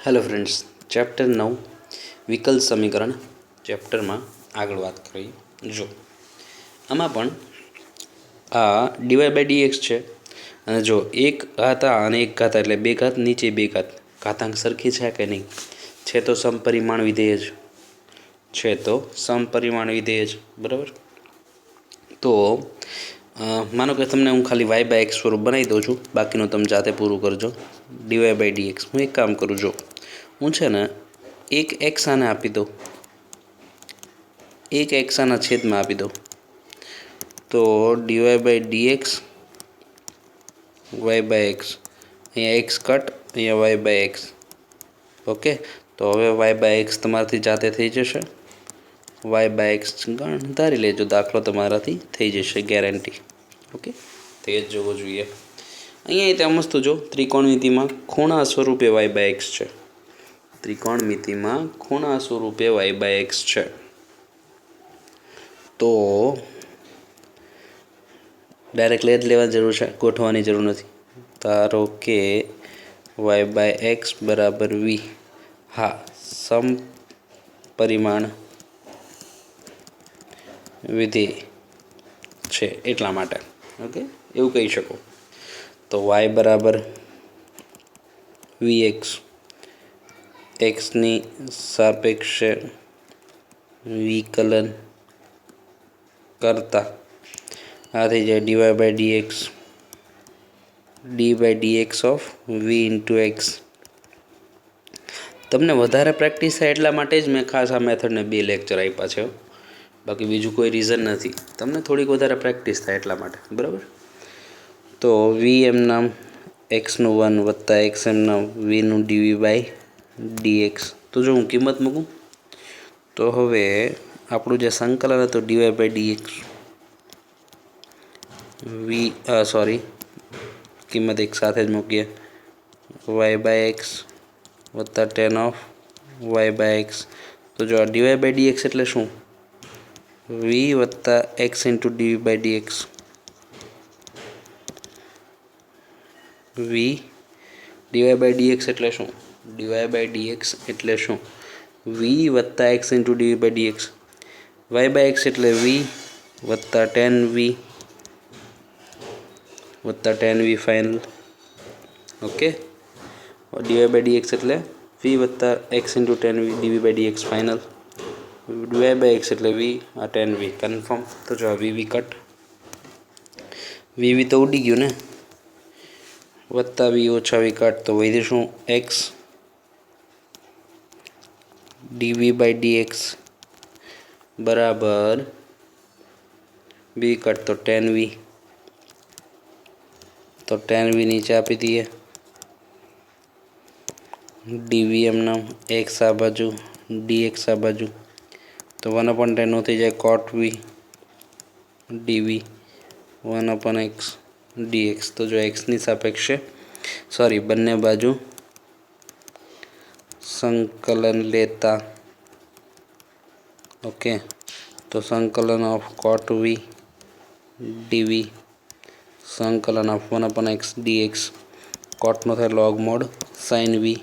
Hello friends, chapter 9 विकल समीकरण chapter में आगळ बात करिए। जो आमां पण आ dy बाय dx है अने जो एक घात अने एक घात एटले बे घात नीचे बे घात घातांक सरखी है कि नहीं है तो समपरिमाण विधेय ज है तो समपरिमाण विधेय ज बराबर। तो मानो कि तमने हूँ खाली y बाय एक्स स्वरूप बनावी दऊँ छूँ, बाकीનું તમે જાતે પૂરું કરજો। dy बाय dx હું એક કામ કરું, જો હું છે ને એક x આને આપી દઉં, એક x આના છેદમાં આપી દઉં, તો dy by dx y by x, અહીંયા x કટ, અહીંયા y બાય x। ઓકે, તો હવે y બાય x તમારાથી જાતે થઈ જશે। y બાય x ધારી લેજો, દાખલો તમારાથી થઈ જશે ગેરંટી। ઓકે, તો એ જ જોવું જોઈએ। અહીંયા ત્યાં મસ્ત જો ત્રિકોણમિતિમાં ખૂણા સ્વરૂપે y બાય x છે, ત્રિકોણમિતિમાં ખૂણા સ્વરૂપે y બાય x છે। તો ડાયરેક્ટ જ લેવાની જરૂર છે, ગોઠવવાની જરૂર નથી। ધારો કે y બાય x બરાબર v, હા સમપરિમાણ વિધેય છે એટલા માટે। ઓકે, એવું કહી શકો। તો y બરાબર vx, एक्सनी सापेक्षे विकलन करता आ थी जाए dy by dx, D by dx of v into x. तमने वधारे प्रेक्टिस है एटला माटे ज मैं खास आ मेथड ने 2 लेक्चर आप्या छे, बाकी बीजू कोई रीजन नहीं। तमने थोड़ी वधारे प्रेक्टिस थाय एटला माटे, बराबर। तो v एम नाम एक्स नु 1 वत्ता एक्स एम नाम v नु dv बाय dx। तो जो हूँ किंमत मूकूँ तो हवे आपणुं जे संकलन हतुं dy by dx v sorry किंमत एक साथ ज मूकीए y बाय x वत्ता ten of y by x। तो जो dy बाय dx एटले शुं, v वत्ता x into dv by dx, v dy by dx एटले शुं, dy बाय dx एटले शुं v वत्ता x into dv by dx, y by x एटले v वत्ता 10v वत्ता 10v फाइनल। ओके, और dy बाय dx एटले v वत्ता x into 10v dv by dx final, dy by x एटले v आ 10v कन्फर्म। तो जो v कट, v तो उड़ी गयो ने, वत्ता v ओछा v कट, तो वही शू x dv बाय dx बराबर v कट तो 10v, तो 10v नीचे आपी दिए, dv एम नाम x आ बाजू dx आ बाजू, तो 1/10 थी जाए cot v dv 1/x dx। तो जो x नी सापेक्षे सॉरी बन्ने बाजू संकलन लेता, ओके, तो संकलन ऑफ cot v dv संकलन ऑफ 1/x dx, cot नो थाय log mod sin v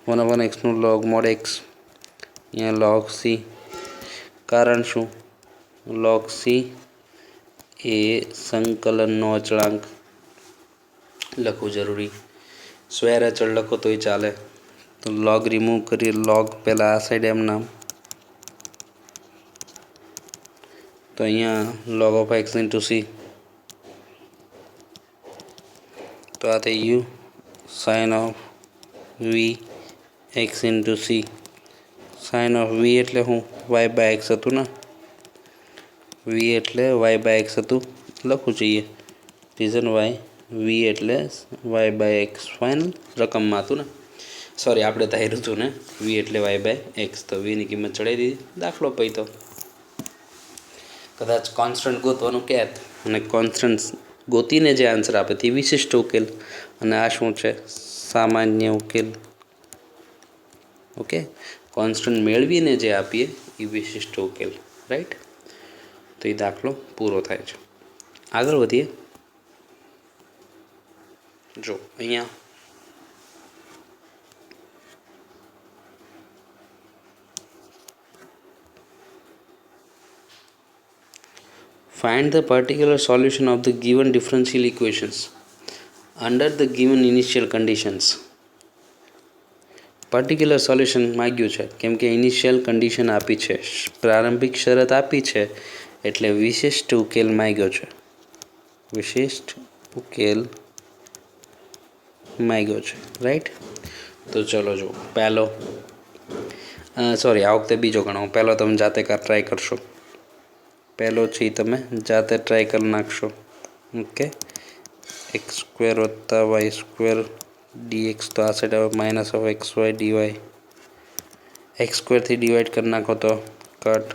1/x नु log mod x, यहाँ log c, कारण शू log c ए संकलन नो अचळांक लखવું जरूरी, स्क्वेर अचळ लखो तो ही चाले। तो log रिमूव करिए, log पहला आ साइड एम नाम, तो यहाँ log of x into c, तो आते u sine of v x into c, sine of v एटले हूँ y बाय x हतुं ना, v एटले y बाय x हतुं लखવું चाहिए, रीजन y v एटले y बाय x फाइनल रकम में हतुं ने, सॉरी आपणे धार्युं हतुं ने v एटले y बाय x, तो v नी किंमत चढ़ावी दीधी, दाखलो पत्यो। कदाच कॉन्स्टंट गोतवानुं कहेत अने कॉन्स्टंट गोतीने जे आंसर आपे ते विशिष्ट उकेल, अने आ शुं छे सामान्य उकेल। ओके, कॉन्स्टंट मेळवीने जे आपीए ए विशिष्ट उकेल, राइट। तो ये दाखलो पूरो थाय छे। आगळ वधीए। जो अहींया Find the particular solution of the given differential equations under the given initial conditions. Particular solution માગ્યું છે કેમ કે ઇનિશિયલ કન્ડિશન આપી છે, પ્રારંભિક શરત આપી છે, એટલે વિશિષ્ટ ઉકેલ માગ્યો છે. વિશિષ્ટ ઉકેલ માગ્યો છે, રાઈટ. તો ચલો જો પહેલો, સોરી આ વખતે બીજો ગણાવો. પહેલો તમે જાતે ટ્રાય કરશો. પહેલો છે તમે જાતે ટ્રાય કરી નાખશો. ઓકે, એક્સ સ્ક્વેર વત્તા વાય સ્ક્વેર dx તો આ સાઈડ આવે minus of x y dy. X સ્ક્વેરથી ડિવાઈડ કરી નાખો તો cut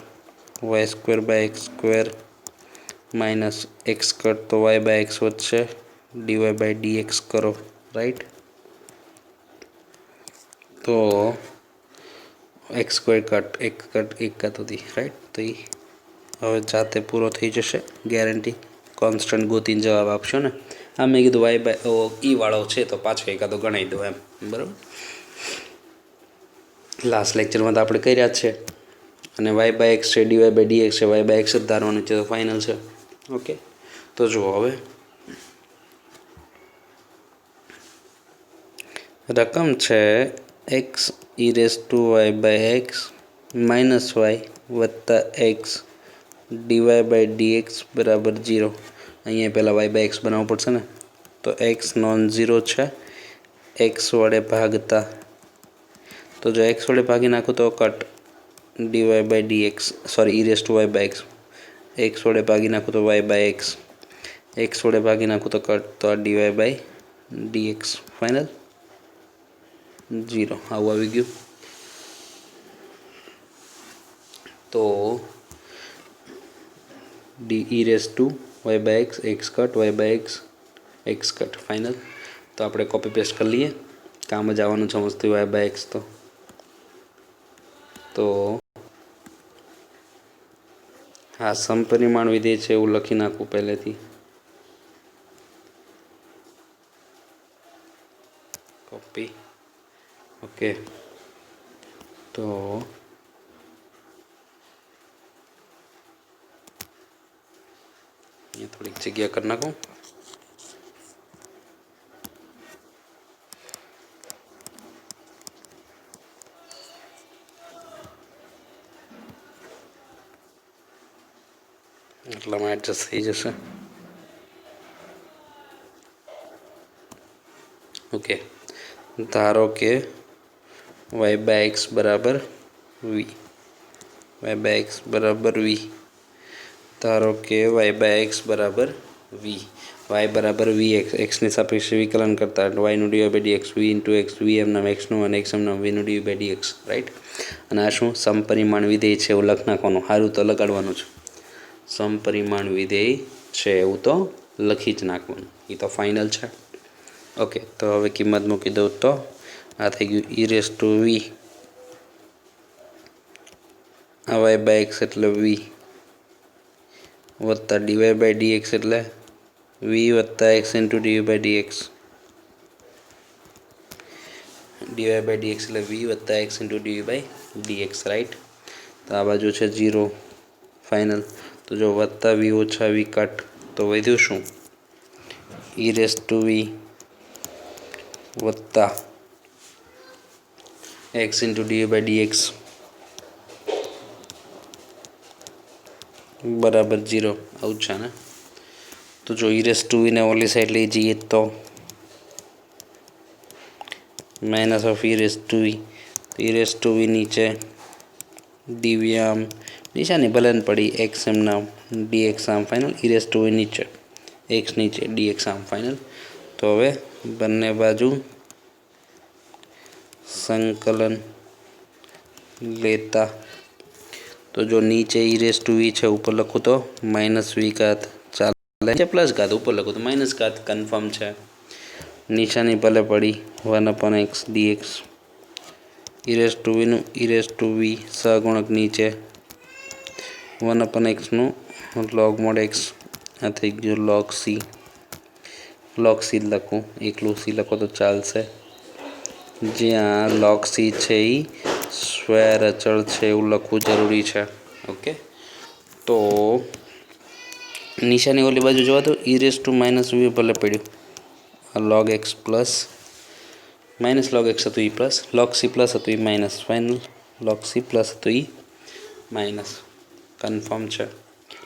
y square by x square minus x cut તો વાય બાય એક્સ વધશે, ડીવાય બાય ડીએક્સ કરો, રાઈટ. તો એક્સ સ્ક્વેર કટ એક કટ હતી, રાઈટ. તો એ હવે જાતે પૂરો થઈ જશે, ગેરંટી. કોન્સ્ટન્ટ ગોતીને જવાબ આપશો ને. આ મેં કીધું વાય બાય ઈ વાળો છે તો પાછો એકાદો ગણાવી દો એમ, બરાબર. લાસ્ટ લેક્ચરમાં તો આપણે કર્યા જ છે. અને વાય બાય એક્સ છે, ડીવાય બાય ડીએક્સ છે, વાય બાય એક્સ જ ધારવાનું છે, તો ફાઇનલ છે. ઓકે, તો જુઓ હવે રકમ છે x e raise to y by x minus y વત્તા એક્સ ડીવાય બાય ડીએક્સ બરાબર 0. અહીંયા પહેલાં વાય બાય એક્સ બનાવવું પડશે ને. તો એક્સ નોન ઝીરો છે, એક્સ વડે ભાગતા, તો જો એક્સ વડે ભાગી નાખું તો cut dy by dx, sorry e raise to y by x. X વડે ભાગી નાખું તો વાય બાય એક્સ, એક્સ વડે ભાગી નાખું તો કટ તો આ ડીવાય બાય ડીએક્સ, ફાઇનલ 0. આવું આવી ગયું. તો D e raise to y by x, x cut y by x, x cut, final. તો આપણે કોપી પેસ્ટ કરી લઈએ, કામ જ આવવાનું છે મસ્તી વાય બાય એક્સ. તો હા સમપરિમાણ વિધેય છે એવું લખી નાખવું પહેલેથી. Copy, okay. તો અહીંયા થોડીક જગ્યા કરી નાખું. એટલામાં એડજસ્ટ થઈ જશે. ઓકે, ધારો કે વાય બાય એક્સ બરાબર વી, વાય બાય એક્સ બરાબર વી. ધારો કે વાય બાય એક્સ બરાબર વી, વાય બરાબર વી એક્સ, એક્સની સાપેક્ષે વિકલન કરતા વાયનું dy by dx, v into x, v એમ નામ એક્સનું અને એક્સ એમ નામ વીનું ડીવાય બાય ડીએક્સ, રાઈટ. અને આ શું સમપરિમાણ વિધેય છે એવું લખી નાખવાનું. સારું તો લગાડવાનું છે. સમપરિમાણ વિધેય છે એવું તો લખી જ નાખવાનું, એ તો ફાઇનલ છે. ઓકે, તો હવે કિંમત મૂકી દઉં તો આ થઈ ગયું ઈ રેસ ટુ વી, આ વાય બાય એક્સ એટલે વી વત્તા ડીવાય બાય ડીએક્સ એટલે વી વત્તા x into DY by dx, dy by dx એટલે વી વત્તા x into DY by dx, right. તો આ બાજુ છે 0, ફાઇનલ. તો જો વત્તા વી ઓછા વી કટ તો વધ્યું શું, ઈ રેસ ટુ વી વત્તા x into DY by dx બરાબર 0. આવું છે ને. તો જો ઈ રેસ ટુ વીને ઓલી સાઈડ લઈ જઈએ તો minus of e raise to v, e raise to v નીચે ડીવી આમ નિશાની ભલે ને પડી, એક્સ એમ નામ ડીએક્સ આમ, final. E raise to v નીચે, એક્સ નીચે, ડીએક્સ આમ, ફાઇનલ. તો હવે બંને બાજુ સંકલન લેતા, તો જો નીચે ઈ રેસ ટુ વી છે, ઉપર લખું તો માઇનસ વી ઘાત, ચાલે છે પ્લસ ઘાત, ઉપર લખું તો માઇનસ ઘાત, કન્ફર્મ છે. નિશાની ભલે પડી 1/x dx, e raise to વીનું ઈ રેસ ટુ વી સહગુણક નીચે 1/x નું log mod x, આ થઈ ગયું log c. log c લખું, એકલું c લખો તો ચાલશે, જ્યાં log c છે એ સ્ક્વેર અચળ છે એવું લખવું જરૂરી છે. ઓકે, તો નિશાની ઓલી બાજુ જોવા તો e raise to minus v ભલે પડ્યું log x plus minus log x હતું ઈ પ્લસ log c પ્લસ હતું ઈ minus final log c plus હતું ઈ માઇનસ કન્ફર્મ છે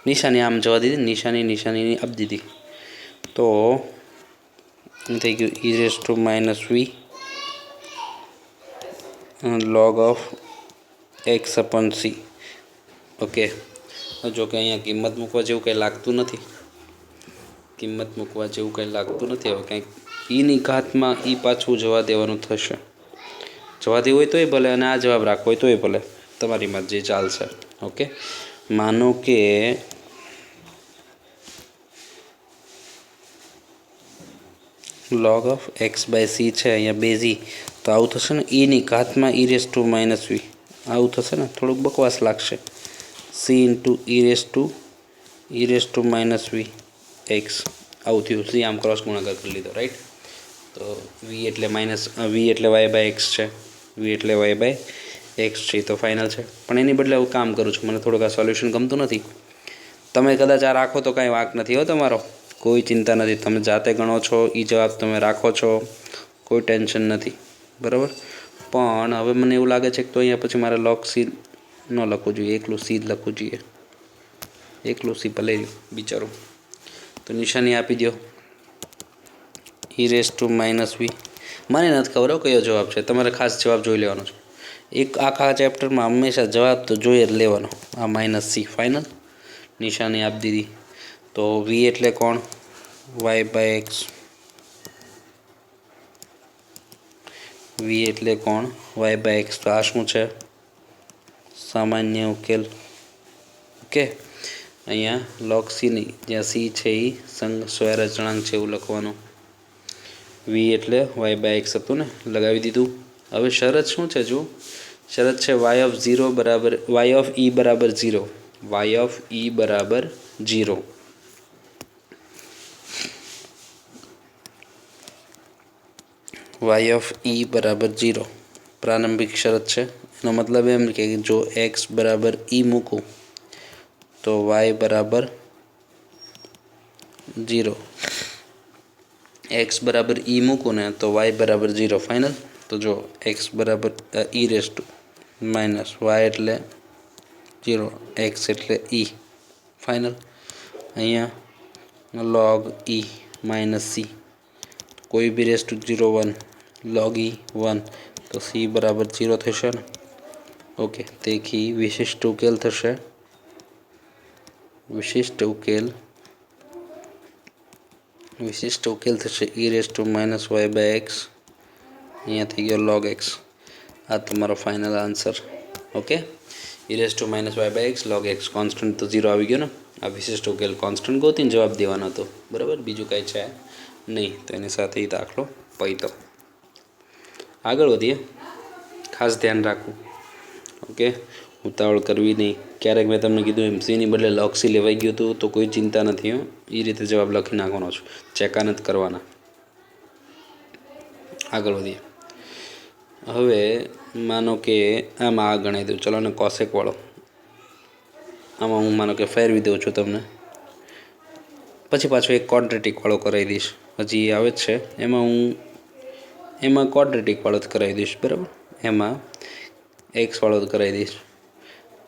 નિશાની આમ જવા દીધી નિશાની આપી દીધી તો થઈ ગયું e raise to minus v log of x upon c okay જો કે અહીંયા કિંમત મૂકવા જેવું કંઈ લાગતું નથી હવે કંઈક ઈની ઘાતમાં ઈ પાછું જવા દેવાનું થશે જવા દેવું હોય તોય ભલે અને આ જવાબ રાખવો હોય તોય ભલે તમારી મરજી ચાલશે ઓકે માનો કે log of x by c છે અહીંયા બેઝી તો આવું થશે ને ઈની ઘાતમાં e raise to minus v આવું થશે ને થોડુંક બકવાસ લાગશે c into e raise to minus v x આવું થયું સી આમ ક્રોસ ગુણાકાર કરી લીધો રાઈટ તો વી એટલે વાય બાય એક્સ છે તો ફાઇનલ છે પણ એની બદલે હું કામ કરું છું મને થોડુંક આ સોલ્યુશન ગમતું નથી તમે કદાચ આ રાખો તો કાંઈ વાંક નથી હો તમારો કોઈ ચિંતા નથી તમે જાતે ગણો છો એ જવાબ તમે રાખો છો કોઈ ટેન્શન નથી બરાબર પણ હવે મને એવું લાગે છે કે તો અહીંયા પછી મારે log સી ન લખવું જોઈએ એકલું સી જ લખવું જોઈએ એકલું સી ભલે બિચારું તો નિશાની આપી દો e raise to minus v મને નથી ખબર કયો જવાબ છે તમારે ખાસ જવાબ જોઈ લેવાનો છે એક આખા ચેપ્ટરમાં હંમેશા જવાબ તો જોઈએ જ લેવાનો આ માઇનસ સી ફાઇનલ નિશાની આપી દીધી તો વી એટલે કોણ વાય બાય એક્સ વી એટલે કોણ વાય બાય એક્સ તો આ શું છે સામાન્ય ઉકેલ ઓકે અહીંયા log સી નહીં જ્યાં સી છે એ સંઘ સ્વૈર અચળાંક છે એવું લખવાનું વી એટલે વાય બાય એક્સ હતું ને લગાવી દીધું હવે શરત શું છે જો શરત છે વાય ઓફ ઈ બરાબર 0 વાય ઓફ ઈ બરાબર 0 વાય ઓફ ઈ બરાબર 0 પ્રારંભિક શરત છે એનો મતલબ એમ કે જો એક્સ બરાબર ઈ મૂકું તો વાય બરાબર 0 એક્સ બરાબર ઈ મૂકું ને તો વાય બરાબર 0 ફાઇનલ તો જો એક્સ બરાબર e raise to minus y એટલે 0 એક્સ એટલે ઈ ફાઇનલ અહીંયા log ઈ માઇનસ સી કોઈ બી રેસ ટુ 0 1 log ઈ 1 તો સી બરાબર 0 થશે ને ઓકે તેથી વિશિષ્ટ ઉકેલ થશે e raise to minus y by x અહીંયા થઈ ગયો log એક્સ આ તમારો final answer okay e raise to minus y by x log x constant તો 0 આવી ગયો ને આ વિશિષ્ટ ઉકેલ કોન્સ્ટન્ટ ગોતીને જવાબ દેવાનો હતો બરાબર બીજું કાંઈ છે નહીં તો એની સાથે એ દાખલો પૈતો આગળ વધીએ ખાસ ધ્યાન રાખવું ઓકે ઉતાવળ કરવી નહીં ક્યારેક મેં તમને કીધું એમ સીની બદલે log સી લેવાઈ ગયું હતું તો કોઈ ચિંતા નથી હો એ રીતે જવાબ લખી નાખવાનો છું ચેકા નથી કરવાના આગળ વધીએ હવે માનો કે આમાં આ ગણાવી દઉં ચલો ને કોસેક વાળો આમાં હું માનો કે ફેરવી દઉં છું તમને પછી પાછો એક ક્વોડ્રેટિક વાળો કરાવી દઈશ હજી આવે જ છે એમાં ક્વોડ્રેટિક વાળો જ કરાવી દઈશ બરાબર એમાં એક્સ વાળો જ કરાવી દઈશ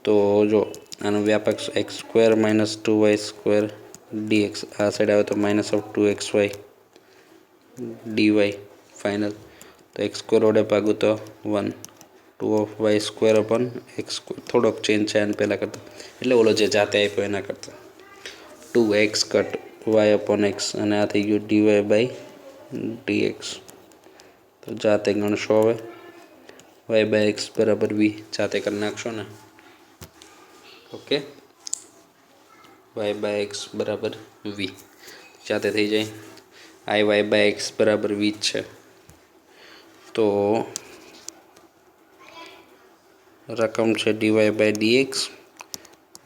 તો જો આનો વ્યાપક x square minus 2y square dx આ સાઈડ આવે તો minus of 2xy dy final તો એક્સ સ્ક્વેર વડે ભાગું તો 1 2 ઓફ y square upon x square થોડોક ચેન્જ છે આને પહેલાં કરતાં એટલે ઓલો જે જાતે આપ્યો એના કરતાં 2x cut Y upon x અને આ થઈ ગયું ડીવાય બાય ડીએક્સ તો જાતે ગણશો હવે વાય બાય એક્સ બરાબર વી જાતે કરી નાખશો ને ઓકે વાય બાય એક્સ બરાબર વી જાતે થઈ જાય આઈ વાય બાય એક્સ બરાબર વી જ છે તો રકમ છે d y by d x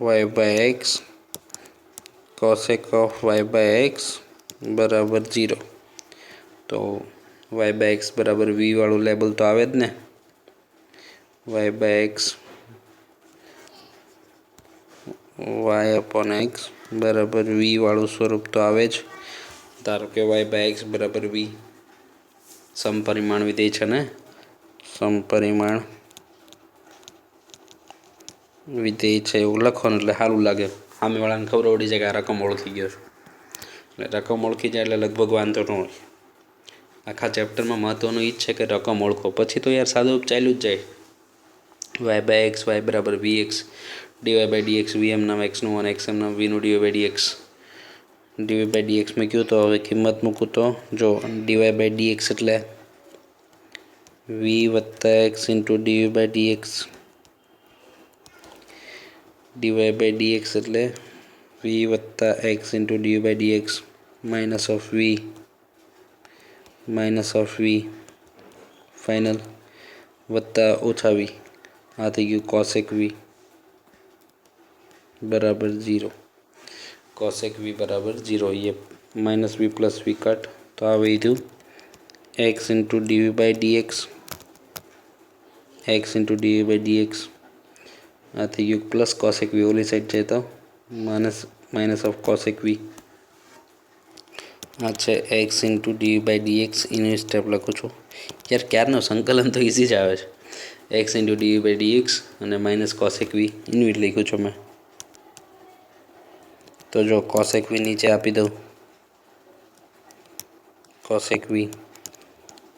y by x cosec of y by x બરાબર 0 તો વાય બાય એક્સ બરાબર વી વાળું લેબલ તો આવે જ ને y by x y upon x બરાબર વી વાળું સ્વરૂપ તો આવે જ. ધારો કે વાય બાય એક્સ બરાબર વી સમપરિમાણ વિધેય છે ને, સમપરિમાણ વિધેય છે એવું લખવાનું એટલે સારું લાગે. સામેવાળાને ખબર પડી જાય કે આ રકમ ઓળખી ગયો છે. એટલે રકમ ઓળખી જાય એટલે લગભગ વાંધો ન હોય. આખા ચેપ્ટરમાં મહત્ત્વનું એ જ છે કે રકમ ઓળખો, પછી તો યાર સાદું ચાલ્યું જ જાય. વાય બાય એક્સ વાય બરાબર v x DY by d x v એમના એક્સનું વન એક્સ એમના વીનું dy by d x. DY by d x મેં કહ્યું તો હવે કિંમત મૂકું તો જો ડીવાય બાય ડી એક્સ એટલે વી વત્તા x into DY by d x. DY by d x એટલે વી વત્તા x into DY by d x minus of v final વત્તા ઓછા વી. આ થઈ ગયું કોસેક વી बराबर 0. कोसेक वी बराबर 0. ये minus v plus v cut तो आ वही थी x into d v by d x. X into d v by d x आ थी गયું प्लस कोसेक वी. ओली साइड जाए तो माइनस ऑफ कोसेक वी. अच्छा x into d v by d x इन्वें स्टेप लखूँ छूँ यार. क्यारनो संकलन तो इजी ज आवे छे. X into d v by d x और माइनस कोसेक वी इन्वें लिखूँ छूँ मैं. तो जो कोसेक वी नीचे आपी दो कोसेक वी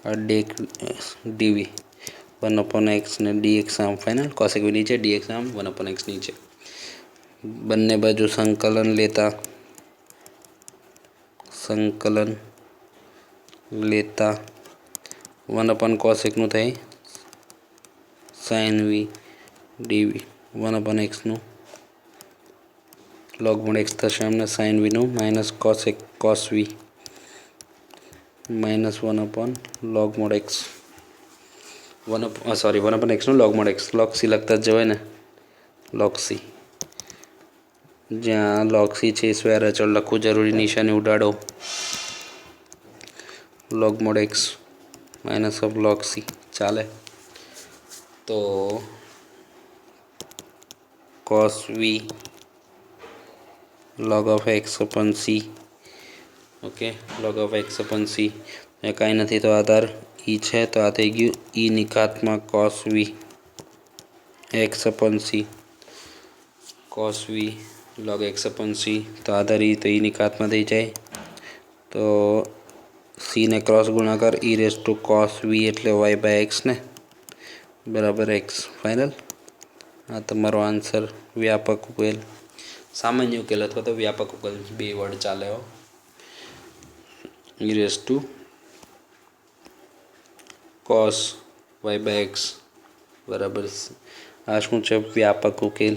और डी वी 1/x ने डी एक्स आम फाइनल. कोसेक वी नीचे डी एक्स आम 1/x नीचे. बन्ने बाजू संकलन लेता 1/cosec નું થાય sin v dv 1/x નું log mod x થશે અમને sin v નું minus cos v minus 1/log mod x 1/x નું log mod x. log c લખતા જ જવાય ને. log c જ્યાં log c છે સ્વૈર અચળ લખવું જરૂરી, નિશાની ઉડાડો. log mod x minus of log c चाले तो cos v log of x upon c. Okay log of x upon c कहीं नहीं तो आधार ई है तो आ थी गयु ई निकात में cos v x अपन c. cos v log x अपन c तो आधार ई तो ई निकात में थी जाए तो c ने क्रॉस गुणाकार ई रेस टू cos v एटले y बाय x ने बराबर x फाइनल. आ तमारो आंसर व्यापक उकेल, सामान्य उकेल अथवा तो व्यापक उकेल बे वर्ड चाले हो. E raise to cos y by x बराबर आ शू है व्यापक उकेल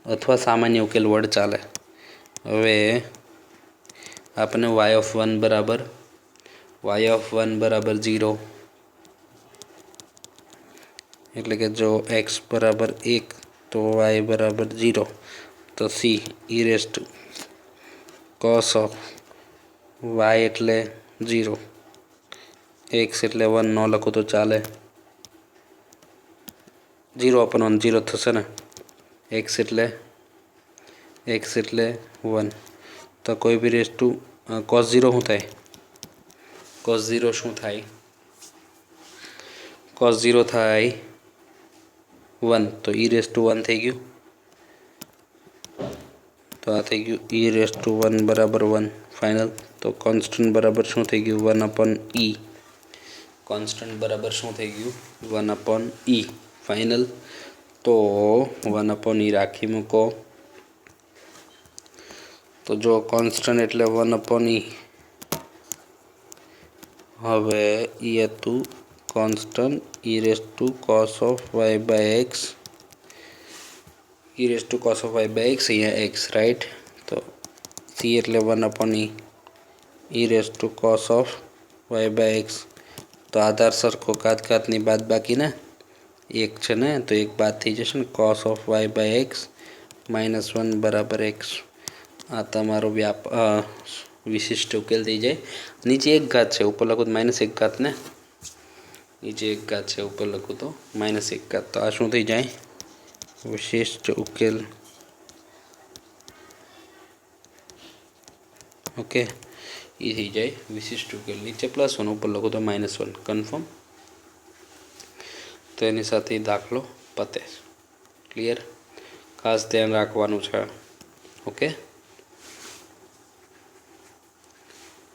अथवा सामान्य उकेल वर्ड चाले. हवे आपने y ऑफ 1 बराबर 0 એટલે કે જો x बराबर 1 तो y बराबर 0 तो c e raise to cos of y એટલે 0 x એટલે 1 न लखो तो चाले. 0/1 0 થશે ને. x એટલે 1 तो कोई भी रेस टू cos 0 શું થાય? cos 0 શું થાય? cos 0 થાય 1 तो e रेस टू 1 થઈ ગયું. तो आ થઈ ગયું e रेस टू 1 बराबर 1 फाइनल. तो कॉन्स्टન્ટ बराबर શું થઈ ગયું 1/e. कॉन्स्टન્ટ बराबर શું થઈ ગયું 1/e फाइनल. तो 1/e राखी मूको तो जो कॉन्स्टન્ટ एटले 1/e. हवे ई हतु constant e raise to cos of y by x. E raise to cos of y by x अँ x राइट. तो c एटले 1/e e raise to cos of y by x. तो आधार सरखो घातनी बात बाकी ने एक है ने तो एक बात थी जैसे cos of y by x -1 बराबर x. आ तमारो विशिष्ट उकेल थी जाए. नीचे एक घात है ऊपर लखो तो -1 घात ने. नीचे एक घात है ऊपर लखो तो -1 घात. तो आ शू थी जाए विशिष्ट उकेल ओके ये थी जाए विशिष्ट उकेल नीचे +1 ऊपर लखो तो -1 कन्फर्म। तो एनी साथे दाखलो पते। क्लियर खास ध्यान राखवानुं छे। ओके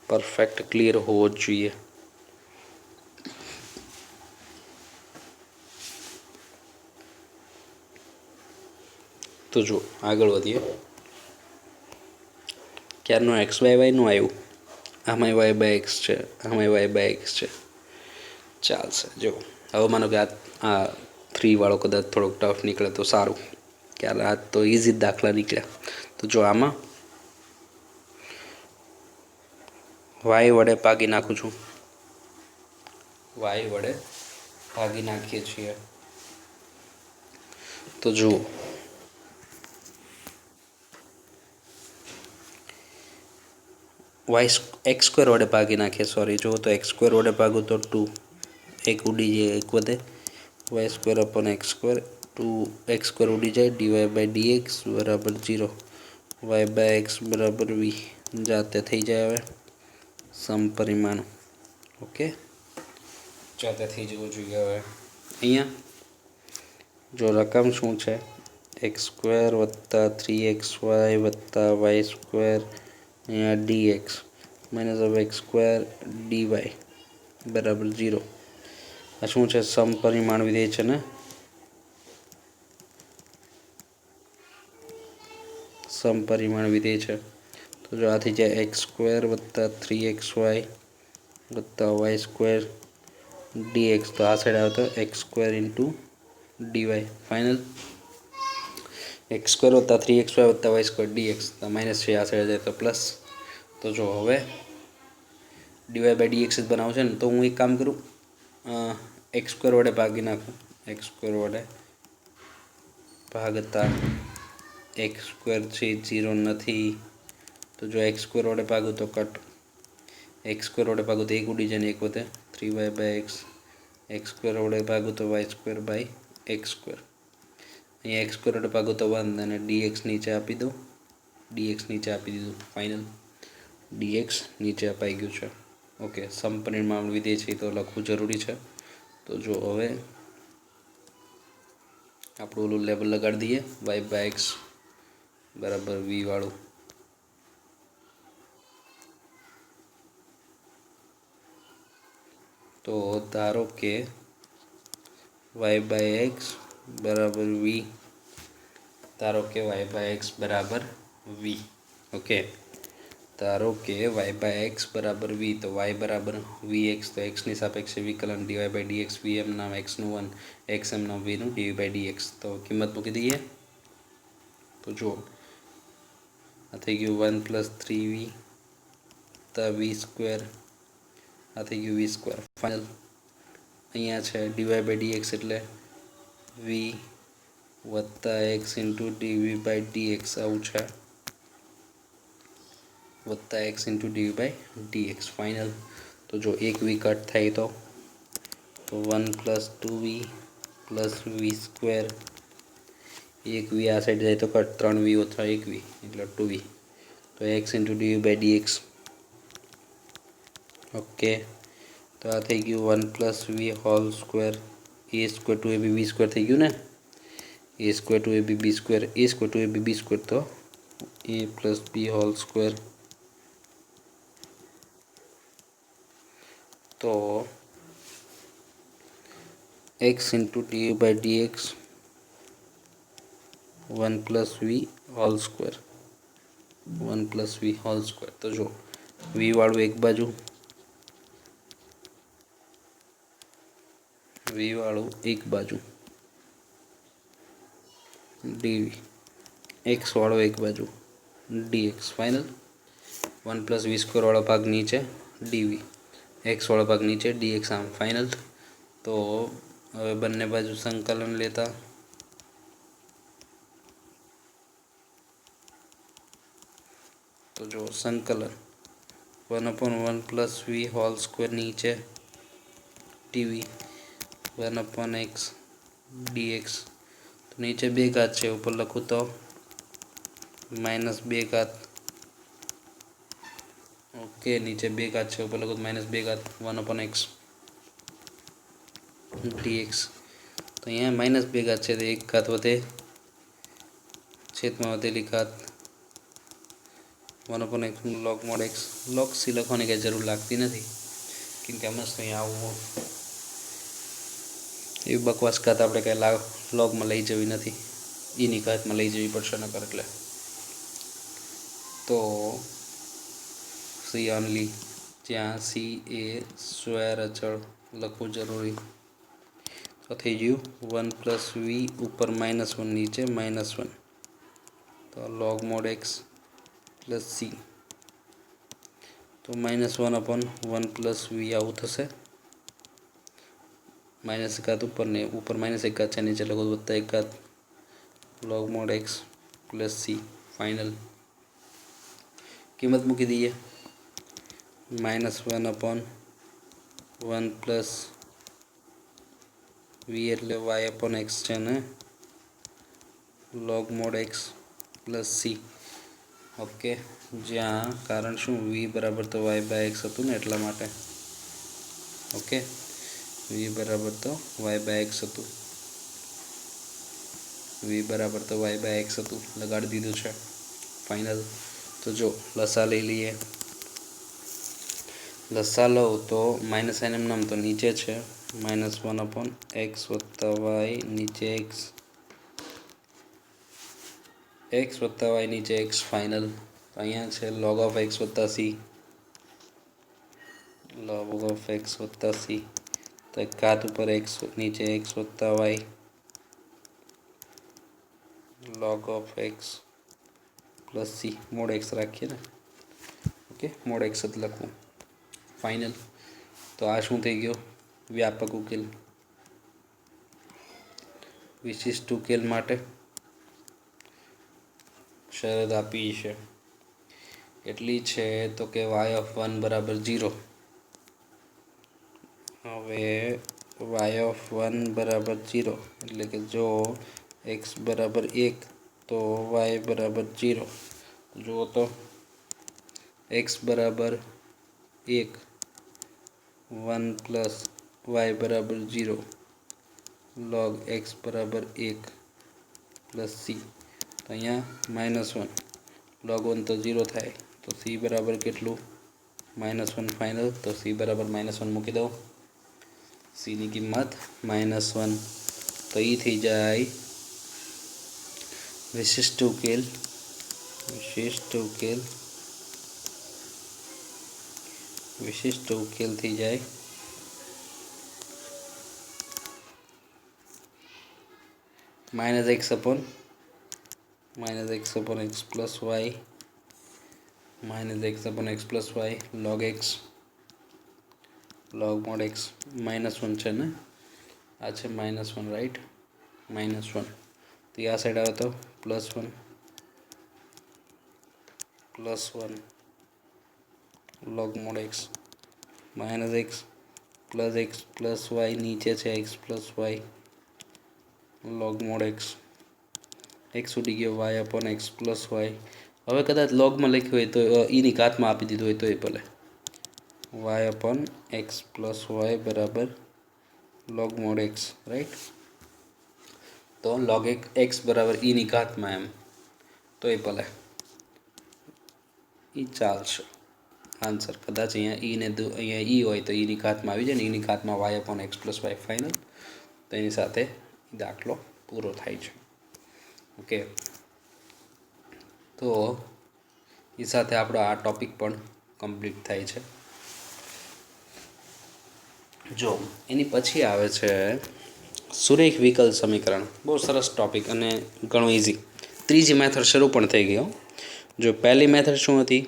परफेक्ट क्लियर होवो ज जोईए। तो जो आगळ वधीए क्यारनु XY નું આવ્યું આમાં y/x છે આમાં y/x છે ચાલશે। જો હવે માનો કે આ 3 વાળો કદાચ થોડોક ટફ નીકળે તો સારું કે આ તો ઇઝી દાખલા નીકળ્યા। તો જો આમાં y વડે ભાગી નાખું છું y વડે ભાગી નાખીએ છીએ। તો જુઓ x² વડે ભાગી નાખીએ સોરી જો તો x² વડે ભાગું તો 2 એક ઉડી જાય એક વધે y² / x², 2x² ઉડી જાય dy/dx બરાબર 0 y/x બરાબર v જાતે થઈ જાય। હવે સમપરિમાણ ઓકે જાતે થઈ જવું જોઈએ। હવે અહીંયા જો રકમ શું છે x² + 3xy + y² અહીંયા dx - x² dy બરાબર 0 આ શું છે સમપરિમાણ વિધેય છે ને સમપરિમાણ વિધેય છે। તો જો આ થઈ જાય x² + 3xy + y² dx તો આ સાઈડ આવે તો x² * dy final x² + 3xy + y² dx તો માઈનસ છે આ સાઈડ જાય તો પ્લસ। તો જો હવે dy/dx જ બનાવવું છે ને તો હું એક કામ કરું x² વડે ભાગી નાખું x² વડે ભાગતા x² છે 0 નથી તો જો x² વડે ભાગું તો કટ x² વડે ભાગું તો 1 ઉડી જાય ને 1 વધે 3y/x x² વડે ભાગું તો y²/x²। અહીંયા x² વડે ભાગું તો 1 અને dx નીચે આપી દો dx નીચે આપી દીધું ફાઇનલ dx નીચે અપાઈ ગયું છે। ઓકે સમપરિમાણ વિધેય છે તો લખવું જરૂરી છે। તો જો હવે આપણું ઓલું લેબલ લગાડી દઈએ y/x બરાબર v વાળું। તો ધારો કે y/x બરાબર v ધારો કે y/x બરાબર v ઓકે ધારો કે y/x બરાબર v તો y બરાબર vx તો x ની સાપેક્ષે વિકલન dy/dx vm નામ x નું 1 xm નામ v નું dv/dx તો કિંમત મૂકી દઈએ। તો જો આ થઈ ગયું 1 + 3v + v² આ થઈ ગયું v² ફાઇનલ અહીંયા છે dy/dx એટલે v + x * dv/dx આવું છે + x * dv/dx ફાઇનલ। તો જો એક v કટ થાય તો 1 + 2v + v²। એક v આ સાઈડ જાય તો કટ 3v - 1v એટલે 2v તો x * dv/dx ઓકે તો આ થઈ ગયું 1 + v² a² 2ab b² થઈ ગયું ને a² 2ab b² a² 2ab b² તો a + b² તો x * dv/dx 1 + v² 1 + v² તો જો v વાળું એક બાજુ v વાળું એક બાજુ dv x વાળો એક બાજુ dx ફાઇનલ 1 + v² વાળો ભાગ નીચે dv x વાળો ભાગ નીચે dx આમ ફાઇનલ। તો હવે બંને બાજુ સંકલન લેતા तो जो संकलन 1/1 + v² नीचे dv 1/x dx तो नीचे 2 घात है ऊपर लखूँ तो -2 घात ओके, नीचे 2 घात है, ऊपर लगो -2 घात 1/x dx। तो अँ -2 घात है तो 1 घात वधे, छेद में वधेली घात 1/x log mod x। log c Lakhwani कई जरूर लगती नहीं, क्योंकि आम अँ आवू ए बकवास घात अपने कई log में लई जवी नहीं, ईनी घात में लई जवी पड़शे नकर एटले। तो सी ओनली, ज्यां सी ए स्क्वेर अचल लखવું जरूरी। तो थी गयु 1 + v ऊपर -1 नीचे -1, तो log mod x + c। तो -1/1 + v आવું थशे, माइनस एक घात ऊपर ने ऊपर -1 घात है, नीचे लगो +1 घात log mod x + c। Final कीमत मूकी दीए, -1/1 + v एटले y/x है ने log mod x + c। Okay, ज्यां कारण शू v बराबर तो y/x हतुं ने एटला माटे। ओके, v बराबर तो y/x हतुं, v बराबर तो y/x हतुं, लगाड़ी दीधुं छे। फाइनल। तो जो लसा लई लीए, लसा लो तो माइनस साइन एम नाम तो नीचे है, -1/x + y नीचे x + y नीचे x। फाइनल। तो अँ है log of x + c, log of x + c। तो एक घात ऊपर x नीचे x + y log of x + c mod x राखीए ने। ओके, mod x ज लखવું। फाइनल। तो आ शू थी गयो, व्यापक उकेल। विशिष्ट उकेल माटे शरत आपी है एटली है तो कि y/1 = 0। हवे y/1 = 0 एटले कि जो x = 1 तो y = 0। जो तो x = 1 1 + y = 0 log x = 1 + c। तो अँ -1 log 1 तो 0 थाय, तो c बराबर केटलू -1। फाइनल। तो c बराबर -1 मूकी दो, c नी किंमत -1। तो ये थी जाए विशिष्ट उकेल। विशिष्ट उकेल थी जाए -x/x + y -x/x + y log x log mod x -1 है ने, आ -1 राइट, -1। तो आ साइड आए तो +1 log mod x -x + y नीचे है x + y log mod x x उड़ी गयो y/x + y। हवे कदाच log में लख्युं होय तो ई नी घात में आपी दीधुं होय तोय भले y/x + y बराबर log mod x राइट। तो log x बराबर ई नी घात में एम तोय भले ई चालशे आंसर। कदाच अँ ई ने अँ ई होय तो ई नी घात में आवी जाय ने, ई नी घात में y/x + y। फाइनल। तो एनी साथे दाखलो पूरो थाय छे। ओके, तो ये साथे आपणो आ टॉपिक पण कम्प्लीट थाय छे। जो एनी पछी आवे छे सुरेख विकल समीकरण। बहुत सरस टॉपिक अने घणो इजी। त्रीजी मेथड शुरू पण थई गई। जो पहली मेथड शुं हती,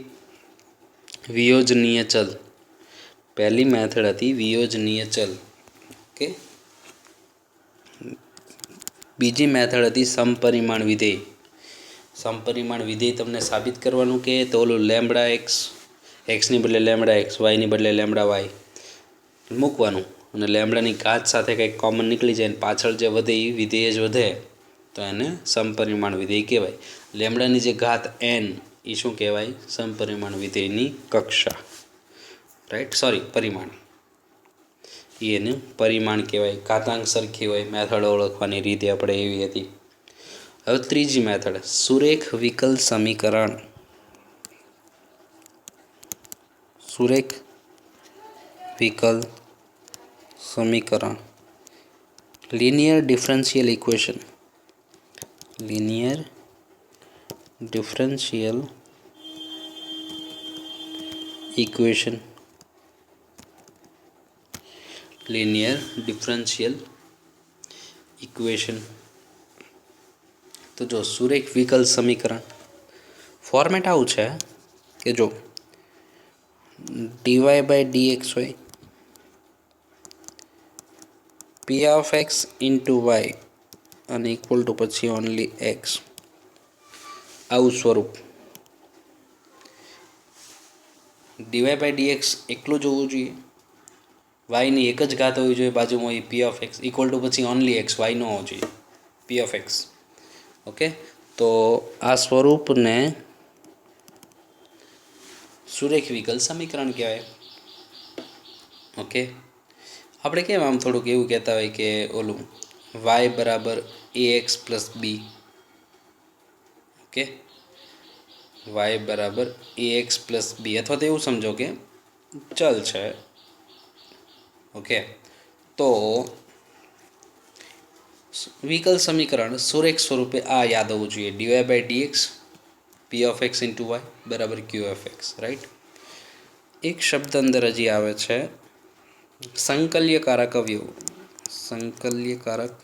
वियोजनीय चल। पहली मेथड हती वियोजनीय चल। ओके, बीजी मेथड हती समपरिमाण विधेय। समपरिमाण विधेय तमने साबित करवानुं के तो ओलू λx, x नी बदले λx, y नी बदले λy मूकवानुं અને લેમ્બડાની ઘાત સાથે કંઈક કોમન નીકળી જાય અને પાછળ જે વધે એ વિધેય જ વધે તો એને સમપરિમાણ વિધેય કહેવાય। લેમ્બડાની જે ઘાત n એ શું કહેવાય? સમપરિમાણ વિધેયની કક્ષા। રાઈટ, સોરી પરિમાણ, એનું પરિમાણ કહેવાય. ઘાતાંક સરખી હોય, મેથડ ઓળખવાની રીતે આપણે એવી હતી. હવે ત્રીજી મેથડ, સુરેખ વિકલ સમીકરણ. સુરેખ વિકલ સમીકરણ, linear differential equation. linear differential equation. linear differential equation. તો જો સુરેખ વિકલ સમીકરણ ફોર્મેટ આવું છે કે જો dy બાય dx હોય, p of x into y અને ઇક્વલ ટુ પછી ઓનલી x, આવું સ્વરૂપ. dy બાય dx એકલું જ હોવું જોઈએ, વાયની એક જ ઘાત હોવી જોઈએ બાજુમાં હોય p of x equal to પછી ઓનલી x, y નો હોવો જોઈએ p of x. ઓકે, તો આ સ્વરૂપને સુરેખ વિકલ સમીકરણ કહેવાય. ઓકે, આપણે કેમ આમ થોડુંક એવું કહેતા હોય કે ઓલું y બરાબર ax પ્લસ બી. ઓકે, y બરાબર ax પ્લસ બી, અથવા તો એવું સમજો કે ચલ છે. ઓકે, તો વિકલ સમીકરણ સુરેખ સ્વરૂપે આ યાદ હોવું જોઈએ, dy by dx p of x into y બરાબર q of x. રાઈટ, એક શબ્દ અંદર હજી આવે છે, સંકલ્યકારક અવયવ. સંકલ્યકારક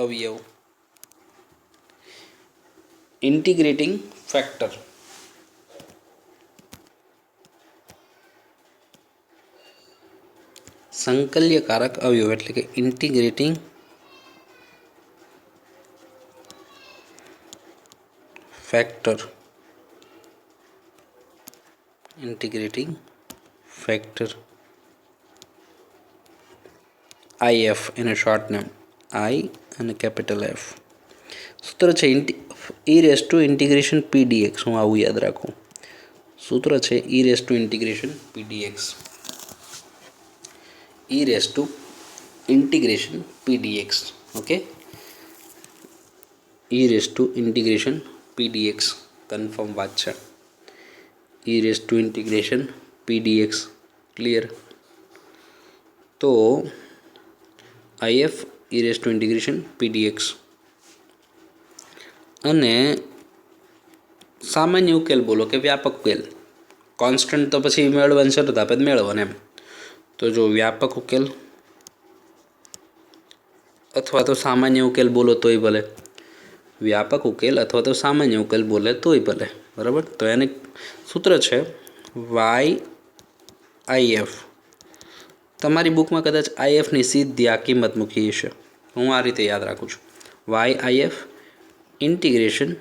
અવયવ, ઇન્ટિગ્રેટિંગ ફેક્ટર. સંકલ્યકારક અવયવ એટલે કે integrating factor. Integrating factor IF, એને શોર્ટ નેમ I અને કેપિટલ F. સૂત્ર છે e raise to integration p dx. હું આવું યાદ રાખું, સૂત્ર છે e raise to integration p dx. e raise to integration p dx. Okay, e raise to integration p dx confirm વાત છે. e raise to integration p dx clear. તો IF e raise to integration p dx અને સામાન્ય ઉકેલ બોલો કે વ્યાપક ઉકેલ. કોન્સ્ટન્ટ તો પછી મેળવવાની શરત આપે તો મેળવવાનો એમ. તો જો વ્યાપક ઉકેલ અથવા તો સામાન્ય ઉકેલ બોલો તોય ભલે, વ્યાપક ઉકેલ અથવા તો સામાન્ય ઉકેલ બોલે તોય ભલે. બરાબર, તો એને સૂત્ર છે YIF. તમારી બુકમાં કદાચ IFની સીધી આ કિંમત મૂકી હશે, હું આ રીતે યાદ રાખું છું, YIF ઇન્ટિગ્રેશન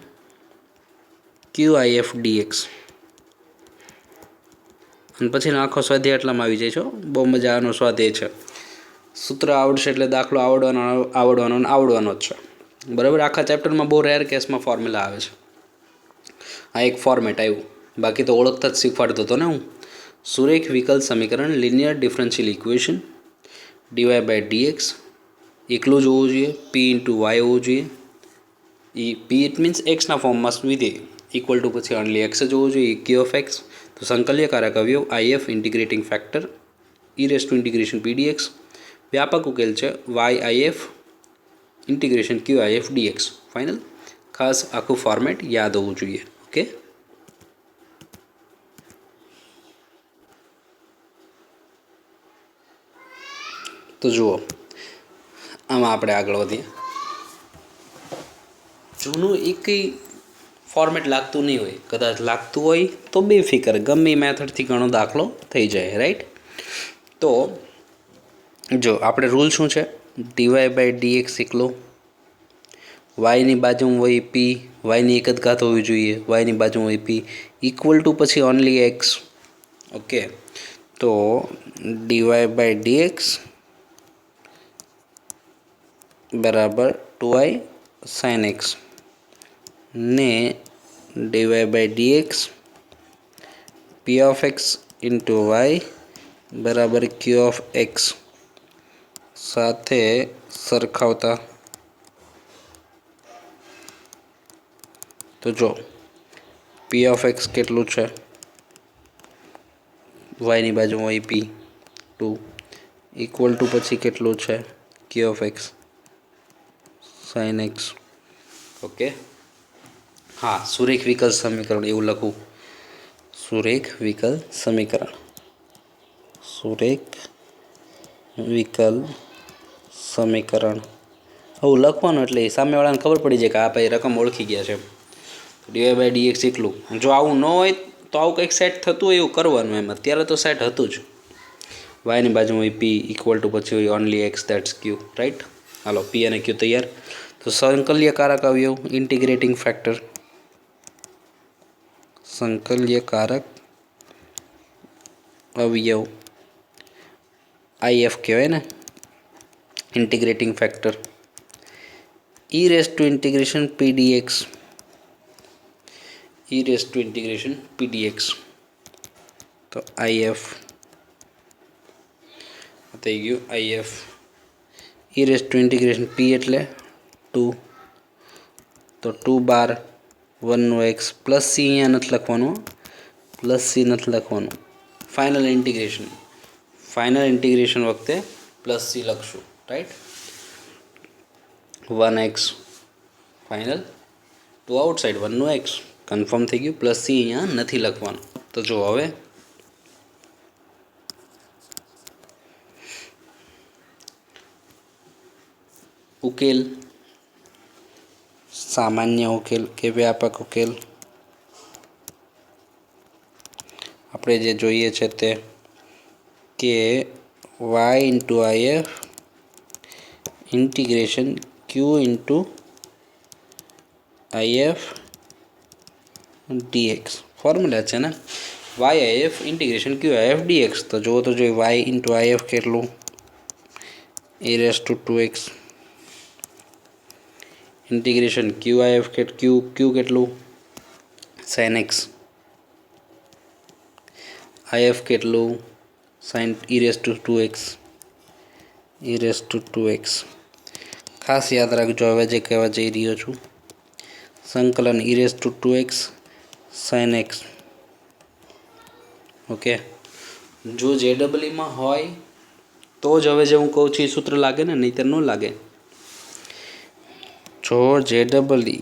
QIF DX. અને પછીનો આખો સ્વાધ્યાય એટલામાં આવી જાય છો, બહુ મજાનો સ્વાધ્યાય છે. સૂત્ર આવડશે એટલે દાખલો આવડવાનો જ છે. બરાબર, આખા ચેપ્ટરમાં બહુ રેર કેસમાં ફોર્મ્યુલા આવે છે. આ એક ફોર્મેટ આવ્યું, બાકી તો ઓળખતા જ શીખવાડતો હતો ને હું. સુરેખ વિકલ સમીકરણ, linear differential equation, dy by dx એકલું જ હોવું જોઈએ, p ઇન્ટુ વાય હોવું જોઈએ. p ઇટ મીન્સ એક્સના ફોર્મમાં વિધેય, ઇક્વલ ટુ પછી ઓનલી એક્સ જ હોવું જોઈએ, q ઓફ એક્સ. તો સંકલ્યકારક અવયવ IF integrating factor e raise to integration p dx. વ્યાપક ઉકેલ છે YIF integration QIF DX. Final, ખાસ આખું ફોર્મેટ યાદ હોવું જોઈએ. ઓકે, તો જુઓ આમાં આપણે આગળ વધીએ. જૂનું એકય ફોર્મેટ લાગતું નહીં હોય, કદાચ લાગતું હોય તો બેફિકર ગમે મેથડથી ઘણો દાખલો થઈ જાય. રાઈટ, તો જો આપણે રૂલ શું છે, dy બાય dx એકલો, વાયની બાજુમાં હોય p, વાયની એક જ ઘાત હોવી જોઈએ, વાયની બાજુમાં હોય p ઇક્વલ ટુ પછી ઓનલી એક્સ. ઓકે, તો dy બાય dx બરાબર 2i sin x ને dy by dx p of x into y બરાબર ક્યુ ઓફ એક્સ સાથે સરખાવતા તો જો પી ઓફ એક્સ કેટલું છે, વાયની બાજુમાં હોય પી 2 ઇક્વલ ટુ પછી કેટલું છે q of x sine x. Okay, હા, સુરેખ વિકલ સમીકરણ એવું લખું, સુરેખ વિકલ સમીકરણ, સુરેખ વિકલ સમીકરણ આવું લખવાનું એટલે સામેવાળાને ખબર પડી જાય કે આ ભાઈ રકમ ઓળખી ગયા છે. ડીવાય બાય ડીએક્સ એટલું. જો આવું ન હોય તો આવું કંઈક સેટ થતું હોય એવું કરવાનું એમ. અત્યારે તો સેટ હતું જ. વાયની બાજુમાં હોય પી ઇક્વલ ટુ પછી હોય only x that's q, right. હાલો, પી અને ક્યુ તૈયાર. તો સંકલ્યકારક અવયવ ઇન્ટિગ્રેટિંગ ફેક્ટર, સંકલ્યકારક અવયવ આઈએફ કહેવાય ને, integrating factor e raise to integration p dx, e raise to integration p dx. તો આઈએફ થઈ ગયું IF. E raise to integration p એટલે 2, તો 2 બાર 1નો એક્સ પ્લસ સી અહીંયા નથી લખવાનું, પ્લસ સી નથી લખવાનું. ફાઇનલ ઇન્ટિગ્રેશન, ફાઇનલ ઇન્ટિગ્રેશન વખતે પ્લસ સી લખશું, રાઈટ. 1x ફાઇનલ, 2 આઉટસાઇડ 1નો એક્સ કન્ફર્મ થઈ ગયું. પ્લસ સી અહીંયા નથી લખવાનું. તો જો હવે ઉકેલ, સામાન્ય ઉકેલ કે વ્યાપક ઉકેલ આપણે જે જોઈએ છે તે કે y into IF integration q into IF dx formula છે ને, y IF integration q IF dx. તો જુઓ તો જોઈએ વાય ઇન્ટુ આઈએફ કેટલું, e raise to 2x integration q IF q કેટલું સાઇન એક્સ, આઈએફ કેટલું sine e raise to 2x, e raise to 2x. ખાસ યાદ રાખજો, હવે જે કહેવા જઈ રહ્યો છું, સંકલન ઈ raise to 2x sign x. Okay, જો જેડબલઈમાં હોય તો જ હવે જે હું કહું છું એ સૂત્ર લાગે ને, નહીંતર ન લાગે. જો જેડબલઈ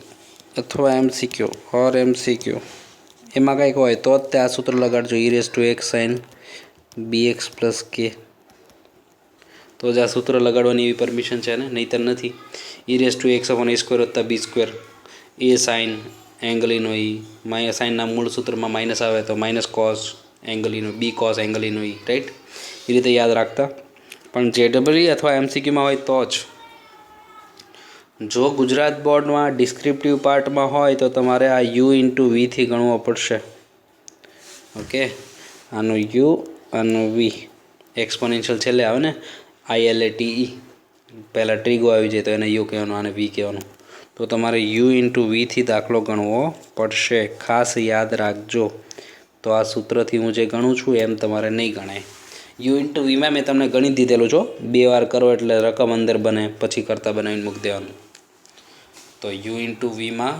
અથવા એમસીક્યુ ઓર એમસીક્યુ એમાં કંઈક હોય તો જ તે આ સૂત્ર લગાડજો, e raise to x sine bx plus k. તો જ આ સૂત્ર લગાડવાની એવી પરમિશન છે ને, નહીંતર નથી. ઈ raise to x upon A square વત્તા બી સ્ક્વેર, એ સાઇન એંગલીનો ઈ, સાઇનના મૂળ સૂત્રમાં માઇનસ આવે તો માઇનસ કોસ એંગલીનો, બી કોસ એંગલીનો ઈ, રાઈટ. એ રીતે યાદ રાખતા. પણ જેડબલઈ અથવા એમસીક્યુમાં હોય તો જ. જો ગુજરાત બોર્ડમાં ડિસ્ક્રિપ્ટિવ પાર્ટમાં હોય તો તમારે આ યુ ઇન્ટુ વીથી ગણવો પડશે. ઓકે, આનો યુ આનો વી, એક્સપોનેન્શિયલ છેલ્લે આવે ને, ILATE, પહેલાં ટ્રીગો આવી જાય તો એને યુ કહેવાનું, આને વી કહેવાનું. તો તમારે યુ ઇન્ટુ વીથી દાખલો ગણવો પડશે. ખાસ યાદ રાખજો. તો આ સૂત્રથી હું જે ગણું છું એમ તમારે નહીં ગણાય. યુ ઇન્ટુ વીમાં મેં તમને ગણી દીધેલું છો, 2 વાર કરો એટલે રકમ અંદર બને, પછી કરતાં બનાવીને મૂકી દેવાનું. તો યુ ઇન્ટુ વીમાં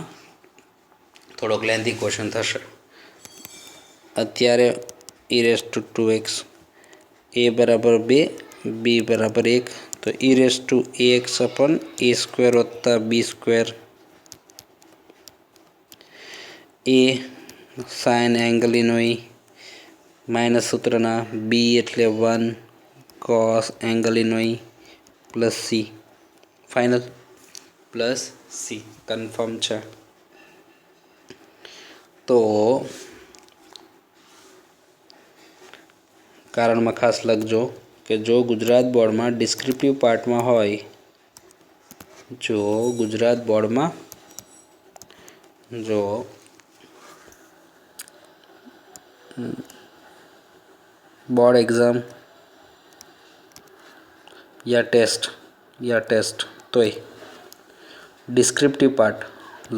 થોડોક લેન્ધી ક્વેશ્ચન થશે. અત્યારે ઈ રેસ ટુ 2x, એ બરાબર 2, બી બરાબર 1, તો e raise to x upon a square વત્તા બી સ્ક્વેર, એ સાઇન એંગલીનો ઈ માઇનસ સૂત્રના, બી એટલે 1 કોસ એંગલીનો ઈ plus c, final plus c confirm છે. તો કારણમાં ખાસ લખજો કે જો ગુજરાત બોર્ડમાં ડિસ્ક્રિપ્ટિવ પાર્ટમાં હોય, જો ગુજરાત બોર્ડમાં જો બોર્ડ એક્ઝામ યા ટેસ્ટ તોય ડિસ્ક્રિપ્ટિવ પાર્ટ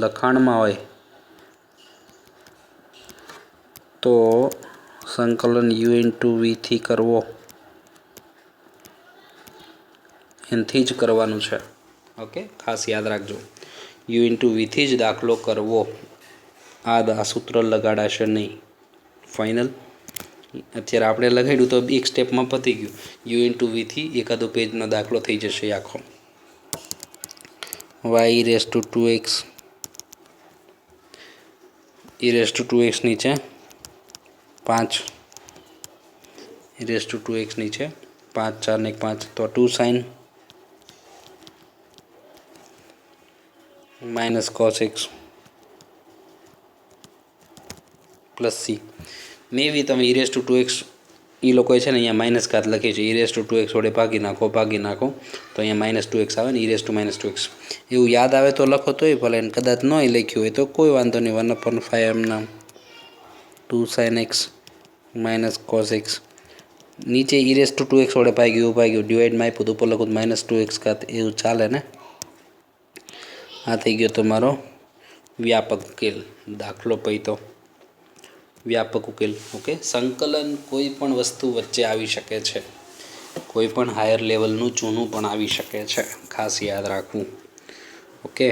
લખાણમાં હોય તો સંકલન યુ ઇન્ટુ વીથી કરવો, એનથી જ કરવાનું છે. ઓકે, ખાસ યાદ રાખજો, યુ ઇન્ટુ વીથી જ દાખલો કરવો. આ સૂત્ર લગાડાશે નહીં. ફાઇનલ. અત્યારે આપણે લગાડ્યું તો એક સ્ટેપમાં પતી ગયું. યુ ઇન્ટુ વીથી એકાદો પેજનો દાખલો થઈ જશે આખો. Y e raise to 2x e raise to 2x નીચે 5 ઈ રેસ ટુ 2x નીચે 5 4 ને 5 તો 2 sine minus cos x plus c. મે બી તમે ઈ રેસ ટુ 2x એ લોકોએ છે ને અહીંયા માઇનસ ઘાત લખી છે. ઈ રેસ ટુ 2x વડે ભાગી નાખો તો અહીંયા માઇનસ 2x આવે ને, ઈ રેસ ટુ માઇનસ 2x એવું યાદ આવે તો લખો તોય ભલે, કદાચ ન લખ્યું હોય તો કોઈ વાંધો નહીં. 1/5 એમના 2 sine x minus cos x. નીચે ઈ રેસ ટુ 2x વડે ભાગ્યું ડિવાઈડમાં આપ્યું તો ઉપર લખું માઇનસ 2x ઘાત, એવું ચાલે ને. આ થઈ ગયો તમારો વ્યાપક ઉકેલ. દાખલો પૈતો વ્યાપક ઉકેલ. ઓકે, સંકલન કોઈ પણ વસ્તુ વચ્ચે આવી શકે છે. કોઈ પણ હાયર લેવલનું જૂનું પણ આવી શકે છે, ખાસ યાદ રાખવું. Okay,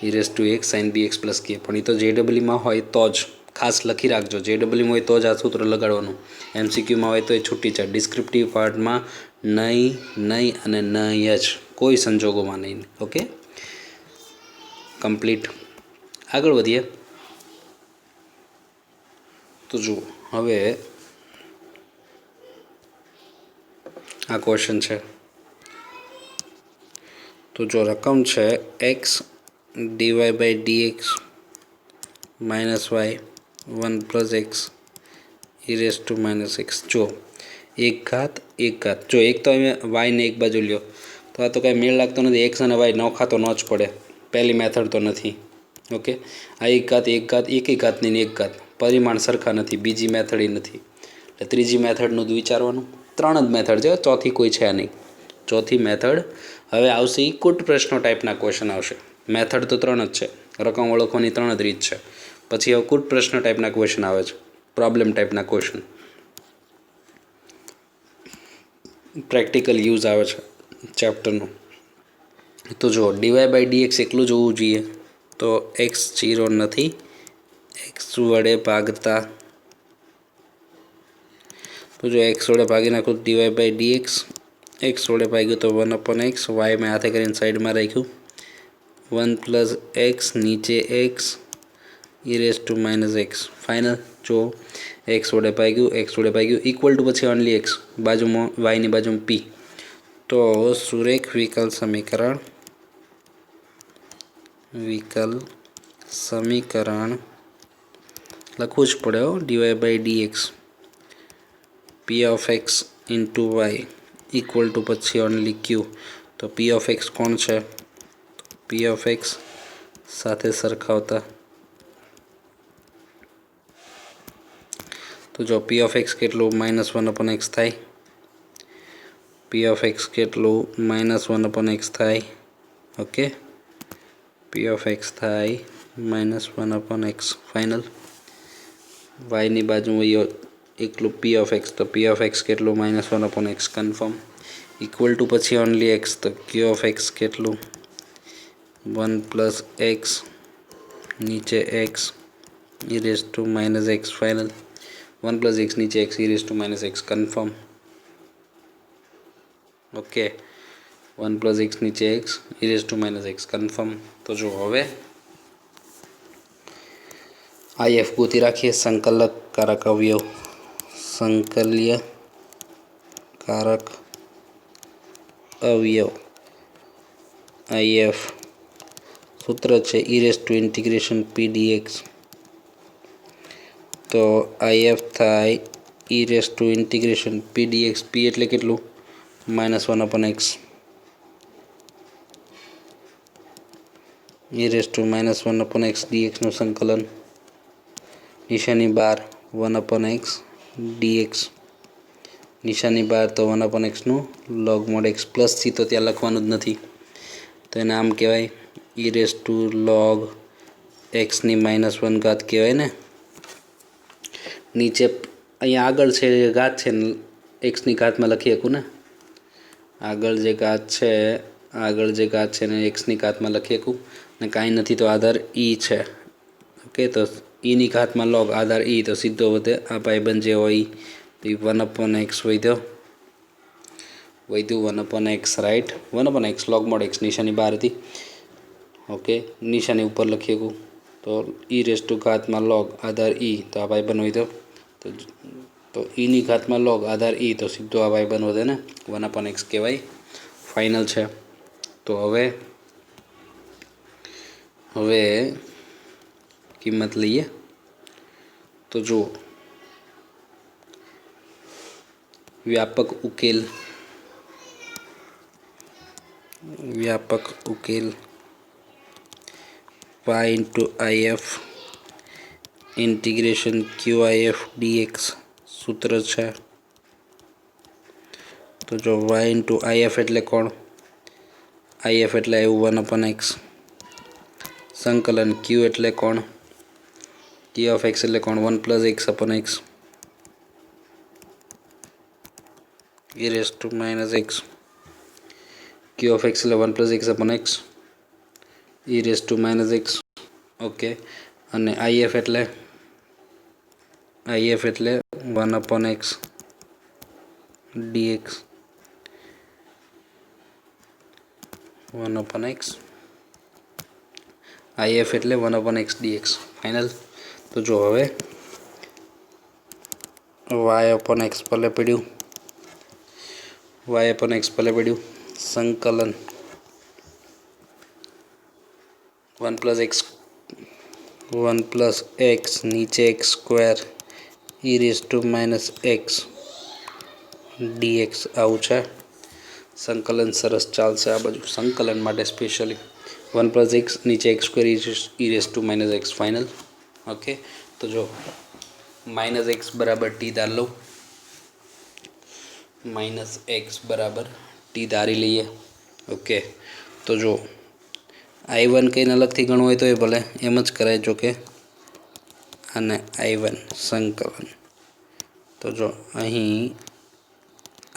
e raise to x sine b x plus k. પણ એ તો જેડબલ્યુમાં હોય તો જ, ખાસ લખી રાખજો. જેડબલ્યુમાં હોય તો જ આ સૂત્ર લગાડવાનું. એમસીક્યુમાં હોય તો એ છૂટી છે. ડિસ્ક્રિપ્ટિવ પાર્ટમાં નહીં અને નહીં જ, કોઈ સંજોગોમાં નહીં. Okay, complete. આગળ વધીએ તો જુઓ, હવે આ ક્વેશ્ચન છે. તો જો રકમ છે x DY by d x minus y 1 plus x e raise to minus x. જો એક ઘાત. જો એક તો અમે વાયને એક બાજુ લ્યો તો આ તો કાંઈ મેળ લાગતો નથી. એક્સ અને વાય નોખા તો ન જ પડે, પહેલી મેથડ તો નથી. ઓકે, આ એક ઘાત એકી ઘાતની એક ઘાત, પરિમાણ સરખા નથી. બીજી મેથડ એ નથી, એટલે ત્રીજી મેથડનું જ વિચારવાનું. 3 જ મેથડ છે, ચોથી કોઈ છે નહીં. ચોથી મેથડ હવે આવશે. એ કૂટ પ્રશ્નો ટાઈપના ક્વેશ્ચન આવશે. મેથડ તો 3 જ છે, રકમ ઓળખવાની 3 જ રીત છે. પછી હવે કૂટ પ્રશ્ન ટાઈપના ક્વેશ્ચન આવે છે, પ્રોબ્લેમ ટાઈપના ક્વેશ્ચન, પ્રેક્ટિકલ યુઝ આવે છે ચેપ્ટરનું. તો જો ડીવાય બાય ડીએક્સ એકલું જ હોવું જોઈએ, તો એક્સ 0 નથી. એક્સ વડે ભાગતા, તો જો એક્સ વડે ભાગી નાખું ડીવાય બાય ડીએક્સ. એક્સ વડે ભાગ્યું તો 1/x. વાય મેં હાથે કરીને સાઈડમાં રાખ્યું. 1 પ્લસ એક્સ નીચે x e raise to minus x. Final. જો એક્સ વડે ભાગ્યું ઇક્વલ ટુ પછી ઓનલી એક્સ, બાજુમાં વાયની બાજુમાં પી. તો સુરેખ વિકલ સમીકરણ લખવું જ પડે હો. D y by d x p of x into y equal to પછી ઓનલી ક્યુ. તો પી ઓફ એક્સ કોણ છે? પી ઓફ એક્સ સાથે સરખાવતા તો જો પી ઓફ એક્સ કેટલું -1/x થાય. પી ઓફ એક્સ કેટલું -1/x થાય. ઓકે, પી ઓફ એક્સ થાય -1/x. ફાઇનલ. વાયની બાજુ એકલું પી ઓફ એક્સ, તો પી ઓફ એક્સ કેટલું -1/x કન્ફર્મ. ઇક્વલ ટુ પછી ઓનલી એક્સ, તો ક્યુ ઓફ એક્સ કેટલું 1 પ્લસ એક્સ નીચે x e raise to minus x. Final. 1 plus x નીચે x e raise to minus x confirm. Okay, 1 plus x નીચે x e raise to minus x confirm. તો જો હવે I F ગોતી રાખીએ. સંકલનકારક અવયવ, સંકલ્યકારક અવયવ આઈ એફ. સૂત્ર છે e raise to integration p dx. તો આઈ એફ થાય e raise to integration p dx. P એટલે કેટલું? -1/x ઈ રેસ ટુ -1/x ડીએક્સનું સંકલન. નિશાની બહાર 1/x ડીએક્સ. નિશાની બહાર તો 1/xનું log mod x plus c તો ત્યાં લખવાનું જ નથી, તો એને આમ કહેવાય ઈ રેસ ટુ log x ની -1 ઘાત કહેવાય ને. નીચે અહીંયા આગળ છે ઘાત છે ને એક્સની ઘાતમાં લખી શકું ને, આગળ જે ઘાત છે ને એક્સની ઘાતમાં લખી શકું ને કાંઈ નથી તો આધાર ઈ છે. ઓકે, તો ઈની ઘાતમાં લોગ આધાર ઈ તો સીધો વધે. આ ભાઈબંધ જે હોય એ 1/x વધ્યું 1/x, right. 1/x log mode x નિશાની બહાર હતી. ઓકે, નિશાની ઉપર લખી શકું તો ઈ રેસ ટુ ઘાતમાં લોગ આધાર ઈ તો આ ભાઈબંધ વધ્યો તો ઈની ઘાતમાં લોગ આધાર ઈ તો સીધો આ ભાઈબંધ વધે ને, 1/x કહેવાય. ફાઇનલ છે. તો હવે કિંમત લઈએ. તો જુઓ, વ્યાપક ઉકેલ y into if integration QIF dx સૂત્ર છે. તો જો y into if એટલે કોણ? if એટલે આવ્યું 1/x. સંકલન q એટલે કોણ? q of x એટલે કોણ? 1+x/x e raised to minus x. q of x એટલે 1+x/x e raised to minus x. Okay, અને if એટલે 1/x dx 1/x if એટલે 1/x dx. ફાઇનલ. તો જો હવે y/x ભલે પડ્યું સંકલન 1+x નીચે x² e raised to minus x dx આવું છે. સંકલન સરસ ચાલશે આ બાજુ, સંકલન માટે સ્પેશિયલી 1+x નીચે x² e raised to minus x. Final. Okay, તો જો -x બરાબર t ધાર લઉં, -x બરાબર t ધારી લઈએ. ઓકે, તો જો I1 કંઈને અલગથી ગણવું હોય તો એ ભલે એમ જ કરાય. જો કે અને I1 સંકલન, તો જો અહીં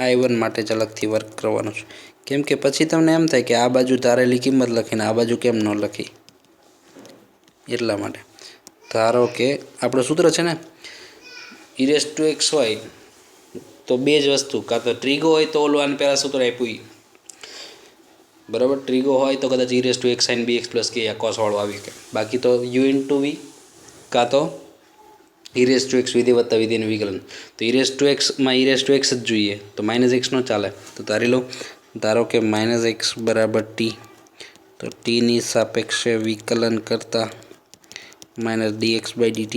I1 માટે જ અલગથી વર્ક કરવાનું છે. કેમ કે પછી તમને એમ થાય કે આ બાજુ ધારેલી કિંમત લખીને આ બાજુ કેમ ન લખી, એટલા માટે. ધારો કે આપણું સૂત્ર છે ને e raised to x હોય તો બે જ વસ્તુ, કાં તો ટ્રીગો હોય તો ઓલું આને પહેલાં સૂત્ર આપ્યું બરાબર, ટ્રીગો હોય તો કદાચ e raised to x sin bx plus k આ કોસવાળું આવી શકે. બાકી તો u into v કાં તો e raised to x વિધેય વત્તા વિધેયનું વિકલન. તો e raised to x માં e raised to x જ જોઈએ, તો -x નો ચાલે. તો ધારો કે -x બરાબર t, તો tની સાપેક્ષે વિકલન કરતા -dx/dt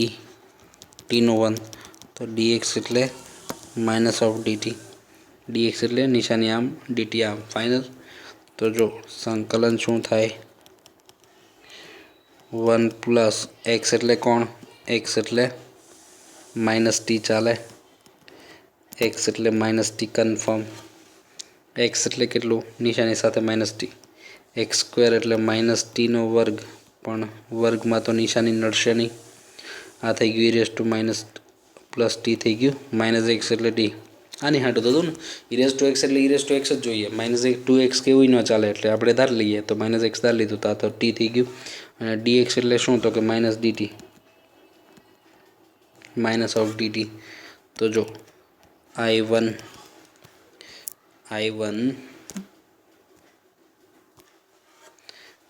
tનું 1, તો dx એટલે -(dt), dx એટલે નિશાની આમ dt આમ. ફાઇનલ. તો જો સંકલન શું થાય? 1+x એટલે કોણ? x એટલે -t ચાલે, x એટલે -t કન્ફર્મ. x એટલે કેટલું? નિશાની સાથે -t. x² એટલે -t નો વર્ગ, પણ વર્ગમાં તો નિશાની નડશે નહીં. આ થઈ ગયું e raised to +t થઈ ગયું. -x એટલે t. આની હાટું તો હતું ને e raised to x એટલે e raised to x જ જોઈએ, -2x કેવું ન ચાલે, એટલે આપણે ધાર લઈએ. તો -x ધાર લીધું તો આ તો t થઈ ગયું. અને dx એટલે શું? તો કે -dt. તો જો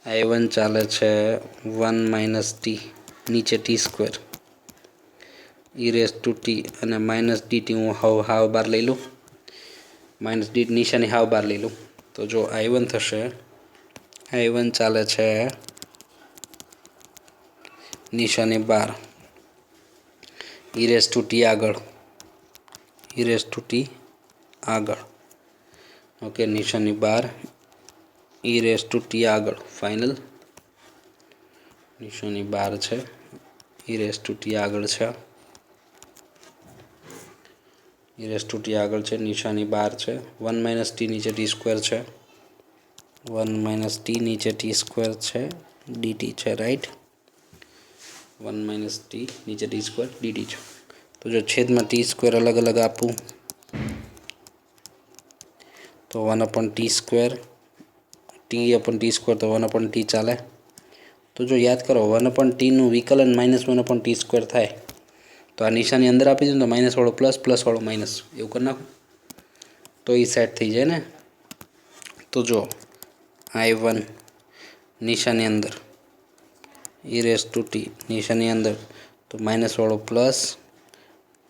I1 ચાલે છે 1 - t નીચે t² e raised to t અને -dt હું હાવ બહાર લઈ લઉં, -dt નિશાની હાવ બહાર લઈ લઉં. તો જો I1 થશે, I1 ચાલે છે નિશાની બહાર e raised to t આગળ, ઓકે, નિશાની બહાર e raised to t આગળ. ફાઇનલ. નિશાની બહાર છે, e raised to t આગળ છે, નિશાની બહાર છે. 1 - t નીચે t² છે, 1 - t નીચે t² છે, dt છે, રાઈટ. 1 - t નીચે t² dt છે. તો तो जो छेद में टी स्क्वेर अलग अलग आपू तो 1/t², t/t² तो 1/t चाले। तो जो याद करो 1/t विकलन -1/t² थाय तो आ निशानी अंदर आपी दो तो माइनस वालों प्लस, प्लस वालों माइनस एवं कर नाखो तो ये सेट थी जाए ने। तो जो I1 निशानी अंदर e⁻t निशानी अंदर तो माइनस वालों प्लस,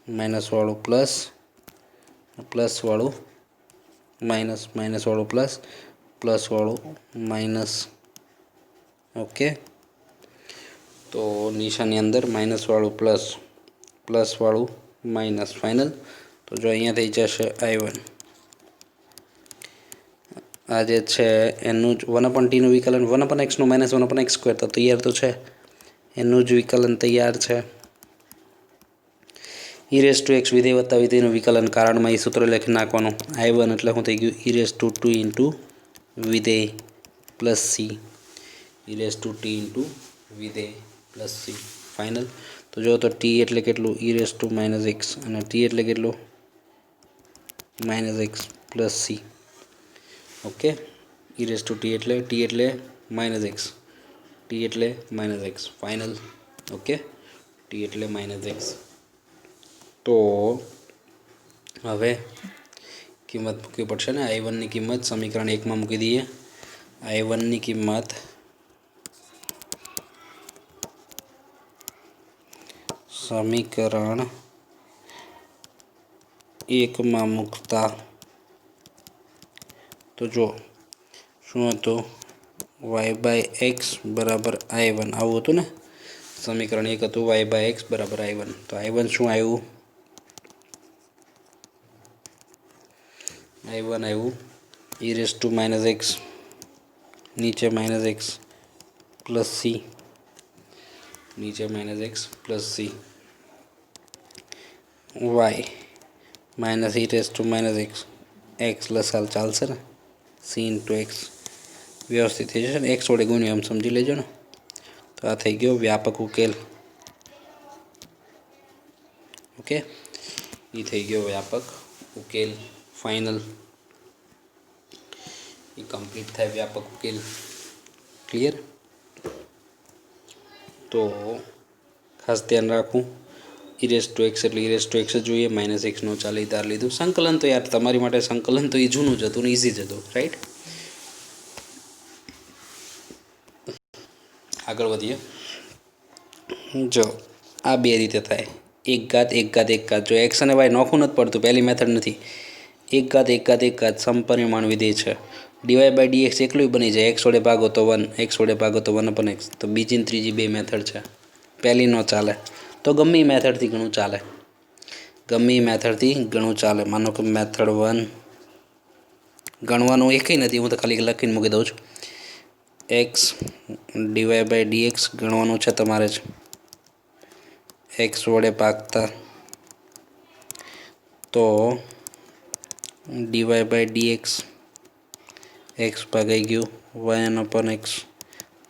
माइनस वालों प्लस, प्लस वालों माइनस, माइनस वालों प्लस, प्लस वालों माइनस। ओके, तो निशानी अंदर माइनस वालों प्लस, प्लस वालों माइनस फाइनल। तो जो अँ थी जैसे I1 आज है एनु 1/t विकलन 1/x -1/x² तो तैयार तो है एनु विकलन तैयार है। e⁻x विधेय वत्ता विधेयનું विकलन कारण में सूत्र लखी नाखवानुं I1 એટલે શું થઈ ગયું e⁻2 ઇન્ટુ વિધેય પ્લસ c e⁻t ઇન્ટુ વિધેય પ્લસ c फाइनल। तो जो तो t એટલે કેટલું e⁻x અને t એટલે કેટલું -x plus c। Okay, e⁻t એટલે t એટલે -x, t એટલે -x फाइनल। ओके, t એટલે -x। तो हवे किंमत मूकवी पड़शे ने I1 की किंमत समीकरण 1 में मूकी दीए। I1 की किंमत समीकरण 1 में मूकता तो जो शू हतुं y/x बराबर I1 आवुं हतुं ने समीकरण 1 हतुं y/x बराबर I1। तो I1 शू आव्युं I1 आव्युं e⁻x नीचे -x प्लस c नीचे -x plus c y minus e⁻x x लसाल चालशे ने c इंटू x व्यवस्थित थी जशे ने x वडे गुण्यो एम समझी लेजो ने। तो आ थई गयो व्यापक उकेल। ओके, ये थई गयो व्यापक उकेल फाइनल। ये कम्प्लीट थाय व्यापक उकेल। क्लियर। तो खास ध्यान राखूँ e⁻x એટલે e⁻x જોઈએ -x નો ચાલે તાર લીધું। સંકલન તો યાર તમારી માટે સંકલન તો એ જૂનું જ હતું ને ઇઝી જ હતું રાઈટ। આગળ વધીએ। જો આ બે રીતે થાય એક ઘાત એક ઘાત એક ઘાત। જો x અને y નોખું નથી પડતું પહેલી મેથડ નથી એક ઘાત એક ઘાત એક ઘાત સમપરિમાણ વિધેય છે dy/dx એકલું બની જાય x વડે ભાગો તો 1 x વડે ભાગો તો 1/x। તો બીજી ને ત્રીજી બે મેથડ છે પહેલી નો ચાલે तो गम्मे मेथड थी घणुं चाले गम्मे मेथड थी घणुं चाले। मानो कि मेथड 1 गणवानुं एकेय नथी हूँ तो खाली लखीने मूकी दऊं छुं x dy/dx गणवानुं छे तमारे ज x वडे भागता तो dy/dx x भागाई गयुं y/x।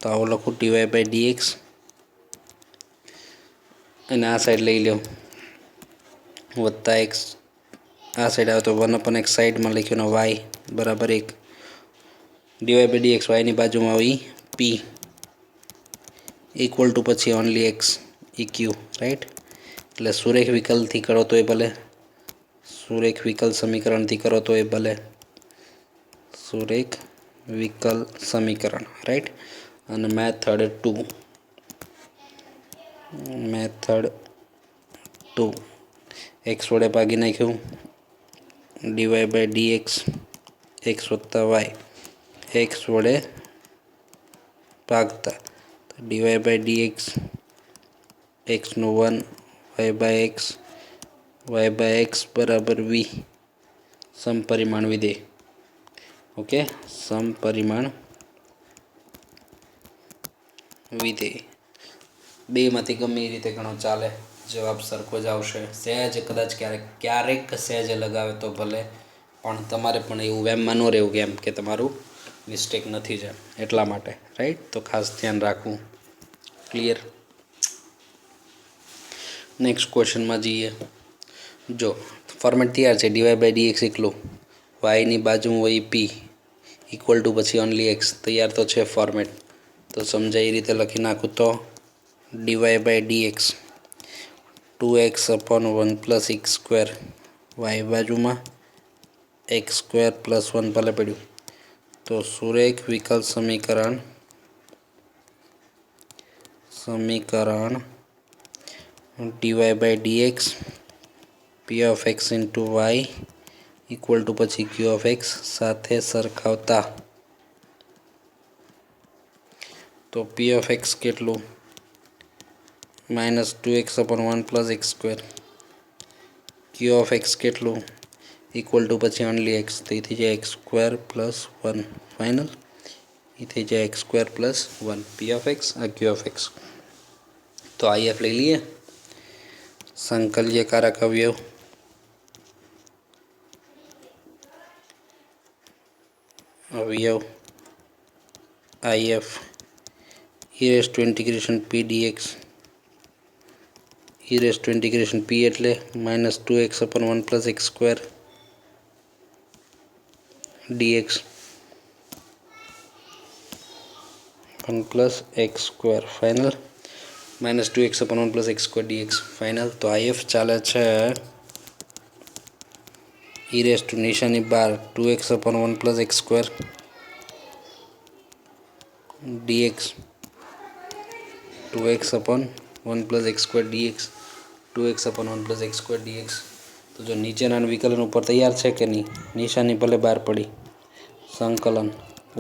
तो आवुं लखुं dy/dx અને આ સાઈડ લઈ લો વત્તા x આ સાઈડ આવે તો 1/x સાઈડમાં લખ્યું ને y બરાબર 1 dy/dx y ની બાજુમાં આવી p ઇક્વલ ટુ પછી ઓનલી x eq રાઈટ। એટલે સુરેખ વિકલથી કરો તોય ભલે સુરેખ વિકલ સમીકરણથી કરો તોય ભલે સુરેખ વિકલ સમીકરણ રાઈટ। અને મેથડ 2 मेथड 2 x वडे भागी नाख्युं dy/dx x वत्ता y x वडे भागता dy/dx x नो 1 y/x बराबर v समपरिमाण विधेय। ओके, समपरिमाण विधेय बे मांथी गमे ए रीते घणो चाले जवाब सरखो ज आवशे। सहज कदाच क्यारेक सहज लगावे तो भले पण तमारे पण एवुं वेममां न रहेवुं एम के तमारुं मिस्टेक नथी ज एटला माटे राइट। तो खास ध्यान राखवुं। क्लियर। નેક્સ્ટ ક્વેશ્ચનમાં જઈએ. જો ફોર્મેટ તૈયાર છે, ડીવાય બાય ડીએક્સ એકલું વાયની બાજુમાં હોય પી ઇક્વલ ટુ પછી ઓનલી એક્સ. તૈયાર તો છે ફોર્મેટ, તો સમજાય એ રીતે લખી નાખું તો d y by d x 2x upon 1 plus x square, y બાજુમાં એક્સ સ્ક્વેર પ્લસ 1 ભલે પડ્યું. તો સુરેખ વિકલ સમીકરણ d y by d x p of x into y equal to પછી ક્યુ ઓફ એક્સ સાથે સરખાવતા. તો પી ઓફ એક્સ કેટલું? -2x upon 1 plus x square. Q of x કેટલું? ઇક્વલ ટુ પછી ઓનલી એક્સ, તો એ થઈ જાય એક્સ સ્ક્વેર પ્લસ 1 ફાઇનલ. એ થઈ જાય x square plus 1 P of x આ ક્યુ ઓફ એક્સ. તો આઈ એફ લઈ લઈએ. સંકલ્યકારક અવયવ I F e raise to integration p dx. e raise to integration p એટલે -2x upon 1 plus x square dx 1 plus x square final. -2x upon 1 plus x square dx final. તો I F ચાલે છે e raise to નિશાની બાર 2x upon 1 plus x square dx 2x upon 1 plus x square dx 2x upon 1 plus x square dx. તો જો નીચેના વિકલન ઉપર તૈયાર છે કે નહીં? નિશાની ભલે બહાર પડી. સંકલન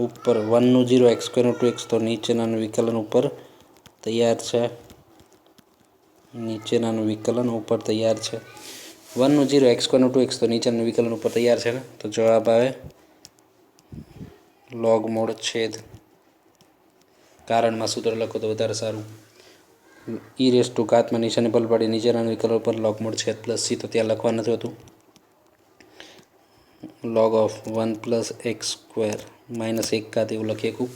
ઉપર 1નું 0 એક્સ સ્ક્વેરનું 2x, તો નીચેનાનું વિકલન ઉપર તૈયાર છે. નીચેનાનું વિકલન ઉપર તૈયાર છે. 1નું 0 એક્સ સ્ક્વેરનું 2x, તો નીચેનાનું વિકલન ઉપર તૈયાર છે ને. તો જવાબ આવે લોગ મોડ છેદ. કારણમાં સૂત્ર લખો તો વધારે સારું. ઈ રેસ ટુ ઘાતમાં નિશાની ભલે પડી, નીચેના વિકલ્પ પર લોગ મોડ છેદ પ્લસ સી, તો ત્યાં લખવા નથી હોતું. Log of 1 plus x square minus 1 ઘાત એવું લખી શકું.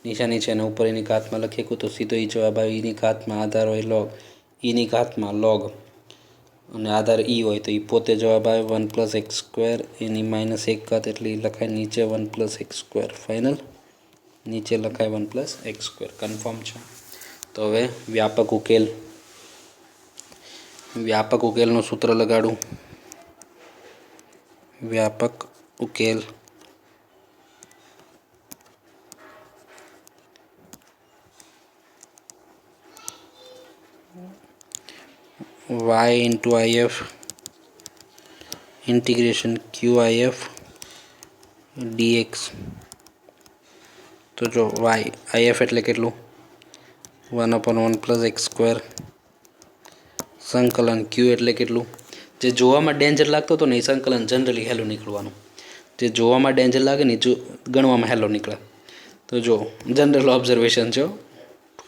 નિશાની છે અને ઉપર એની ઘાતમાં લખી શકું, તો સીધો એ જવાબ આવે. ઈની ઘાતમાં આધાર હોય લોગ, ઈની ઘાતમાં લોગ અને આધાર ઈ હોય, તો એ પોતે જવાબ આવે 1 પ્લસ એક્સ સ્ક્વેર એની -1 ઘાત, એટલે એ લખાય નીચે 1 પ્લસ એક્સ સ્ક્વેર ફાઇનલ. નીચે લખાય 1 પ્લસ એક્સ સ્ક્વેર. કન્ફર્મ છે. તો હવે વ્યાપક ઉકેલનું સૂત્ર લગાડું. વ્યાપક ઉકેલ y into IF integration q IF dx. તો જો વાય આઈએફ એટલે કેટલું? 1 અપોન 1 પ્લસ એક્સ સ્ક્વેર સંકલન ક્યુ એટલે કેટલું? જે જોવામાં ડેન્જર લાગતો હતો ને એ સંકલન જનરલી હેલો નીકળવાનું. જે જોવામાં ડેન્જર લાગે ને એ ગણવામાં હેલો નીકળે. તો જો જનરલ ઓબ્ઝર્વેશન છે,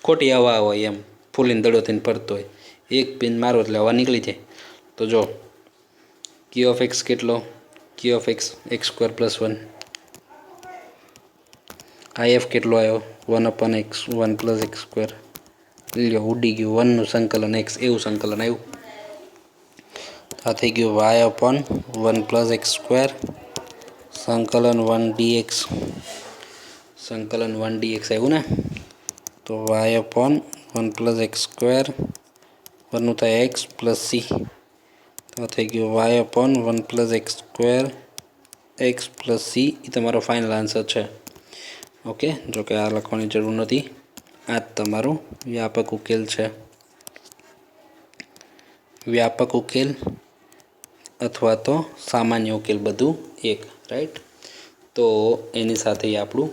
ખોટી હવા હોય એમ ફૂલીને દડો થઈને ફરતો હોય, એક પિન મારો એટલે હવા નીકળી જાય. તો જો ક્યુ ઓફ એક્સ કેટલો? Q of x x square plus 1. IF કેટલો આવ્યો? 1 upon x 1 plus x square. લ્યો ઉડી ગયું 1નું સંકલન એક્સ, એવું સંકલન આવ્યું. આ થઈ ગયું y upon 1 plus x square સંકલન 1 ડીએક્સ. સંકલન 1 ડીએક્સ આવ્યું ને. તો y upon 1 plus x square 1નું થાય એક્સ પ્લસ સી. તો થઈ ગયું y upon 1 plus x square x plus c. એ તમારો ફાઇનલ આન્સર છે. ઓકે, જોકે આ લખવાની જરૂર નથી. આ જ તમારું વ્યાપક ઉકેલ છે. વ્યાપક ઉકેલ અથવા તો સામાન્ય ઉકેલ, બધું એક, રાઈટ. તો એની સાથે આપણું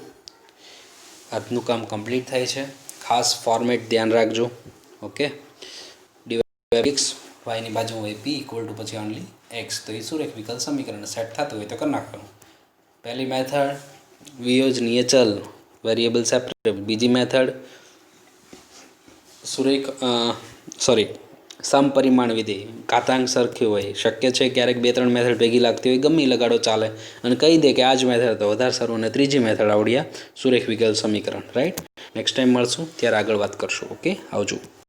આજનું કામ કમ્પ્લીટ થાય છે. ખાસ ફોર્મેટ ધ્યાન રાખજો. ઓકે, ડીવાય વાયની બાજુ હોય પી ઇક્વલ ટુ પછી ઓનલી એક્સ. તો એ સુરેખ વિકલ સમીકરણ સેટ થતું હોય તો કરી નાખવાનું. પહેલી મેથડ વિયોજનીય ચલ વેરિયેબલ સેપરેબલ. બીજી મેથડ સમપરિમાણ વિધેય, ઘાતાંક સરખી હોય. શક્ય છે ક્યારેક 2-3 મેથડ ભેગી લાગતી હોય, ગમે લગાડો ચાલે, અને કહી દે કે આ જ મેથડ તો વધારે સારું. અને ત્રીજી મેથડ આવડ્યા સુરેખ વિકલ સમીકરણ, રાઈટ. નેક્સ્ટ ટાઈમ મળશું ત્યારે આગળ વાત કરશું. ઓકે, આવજો.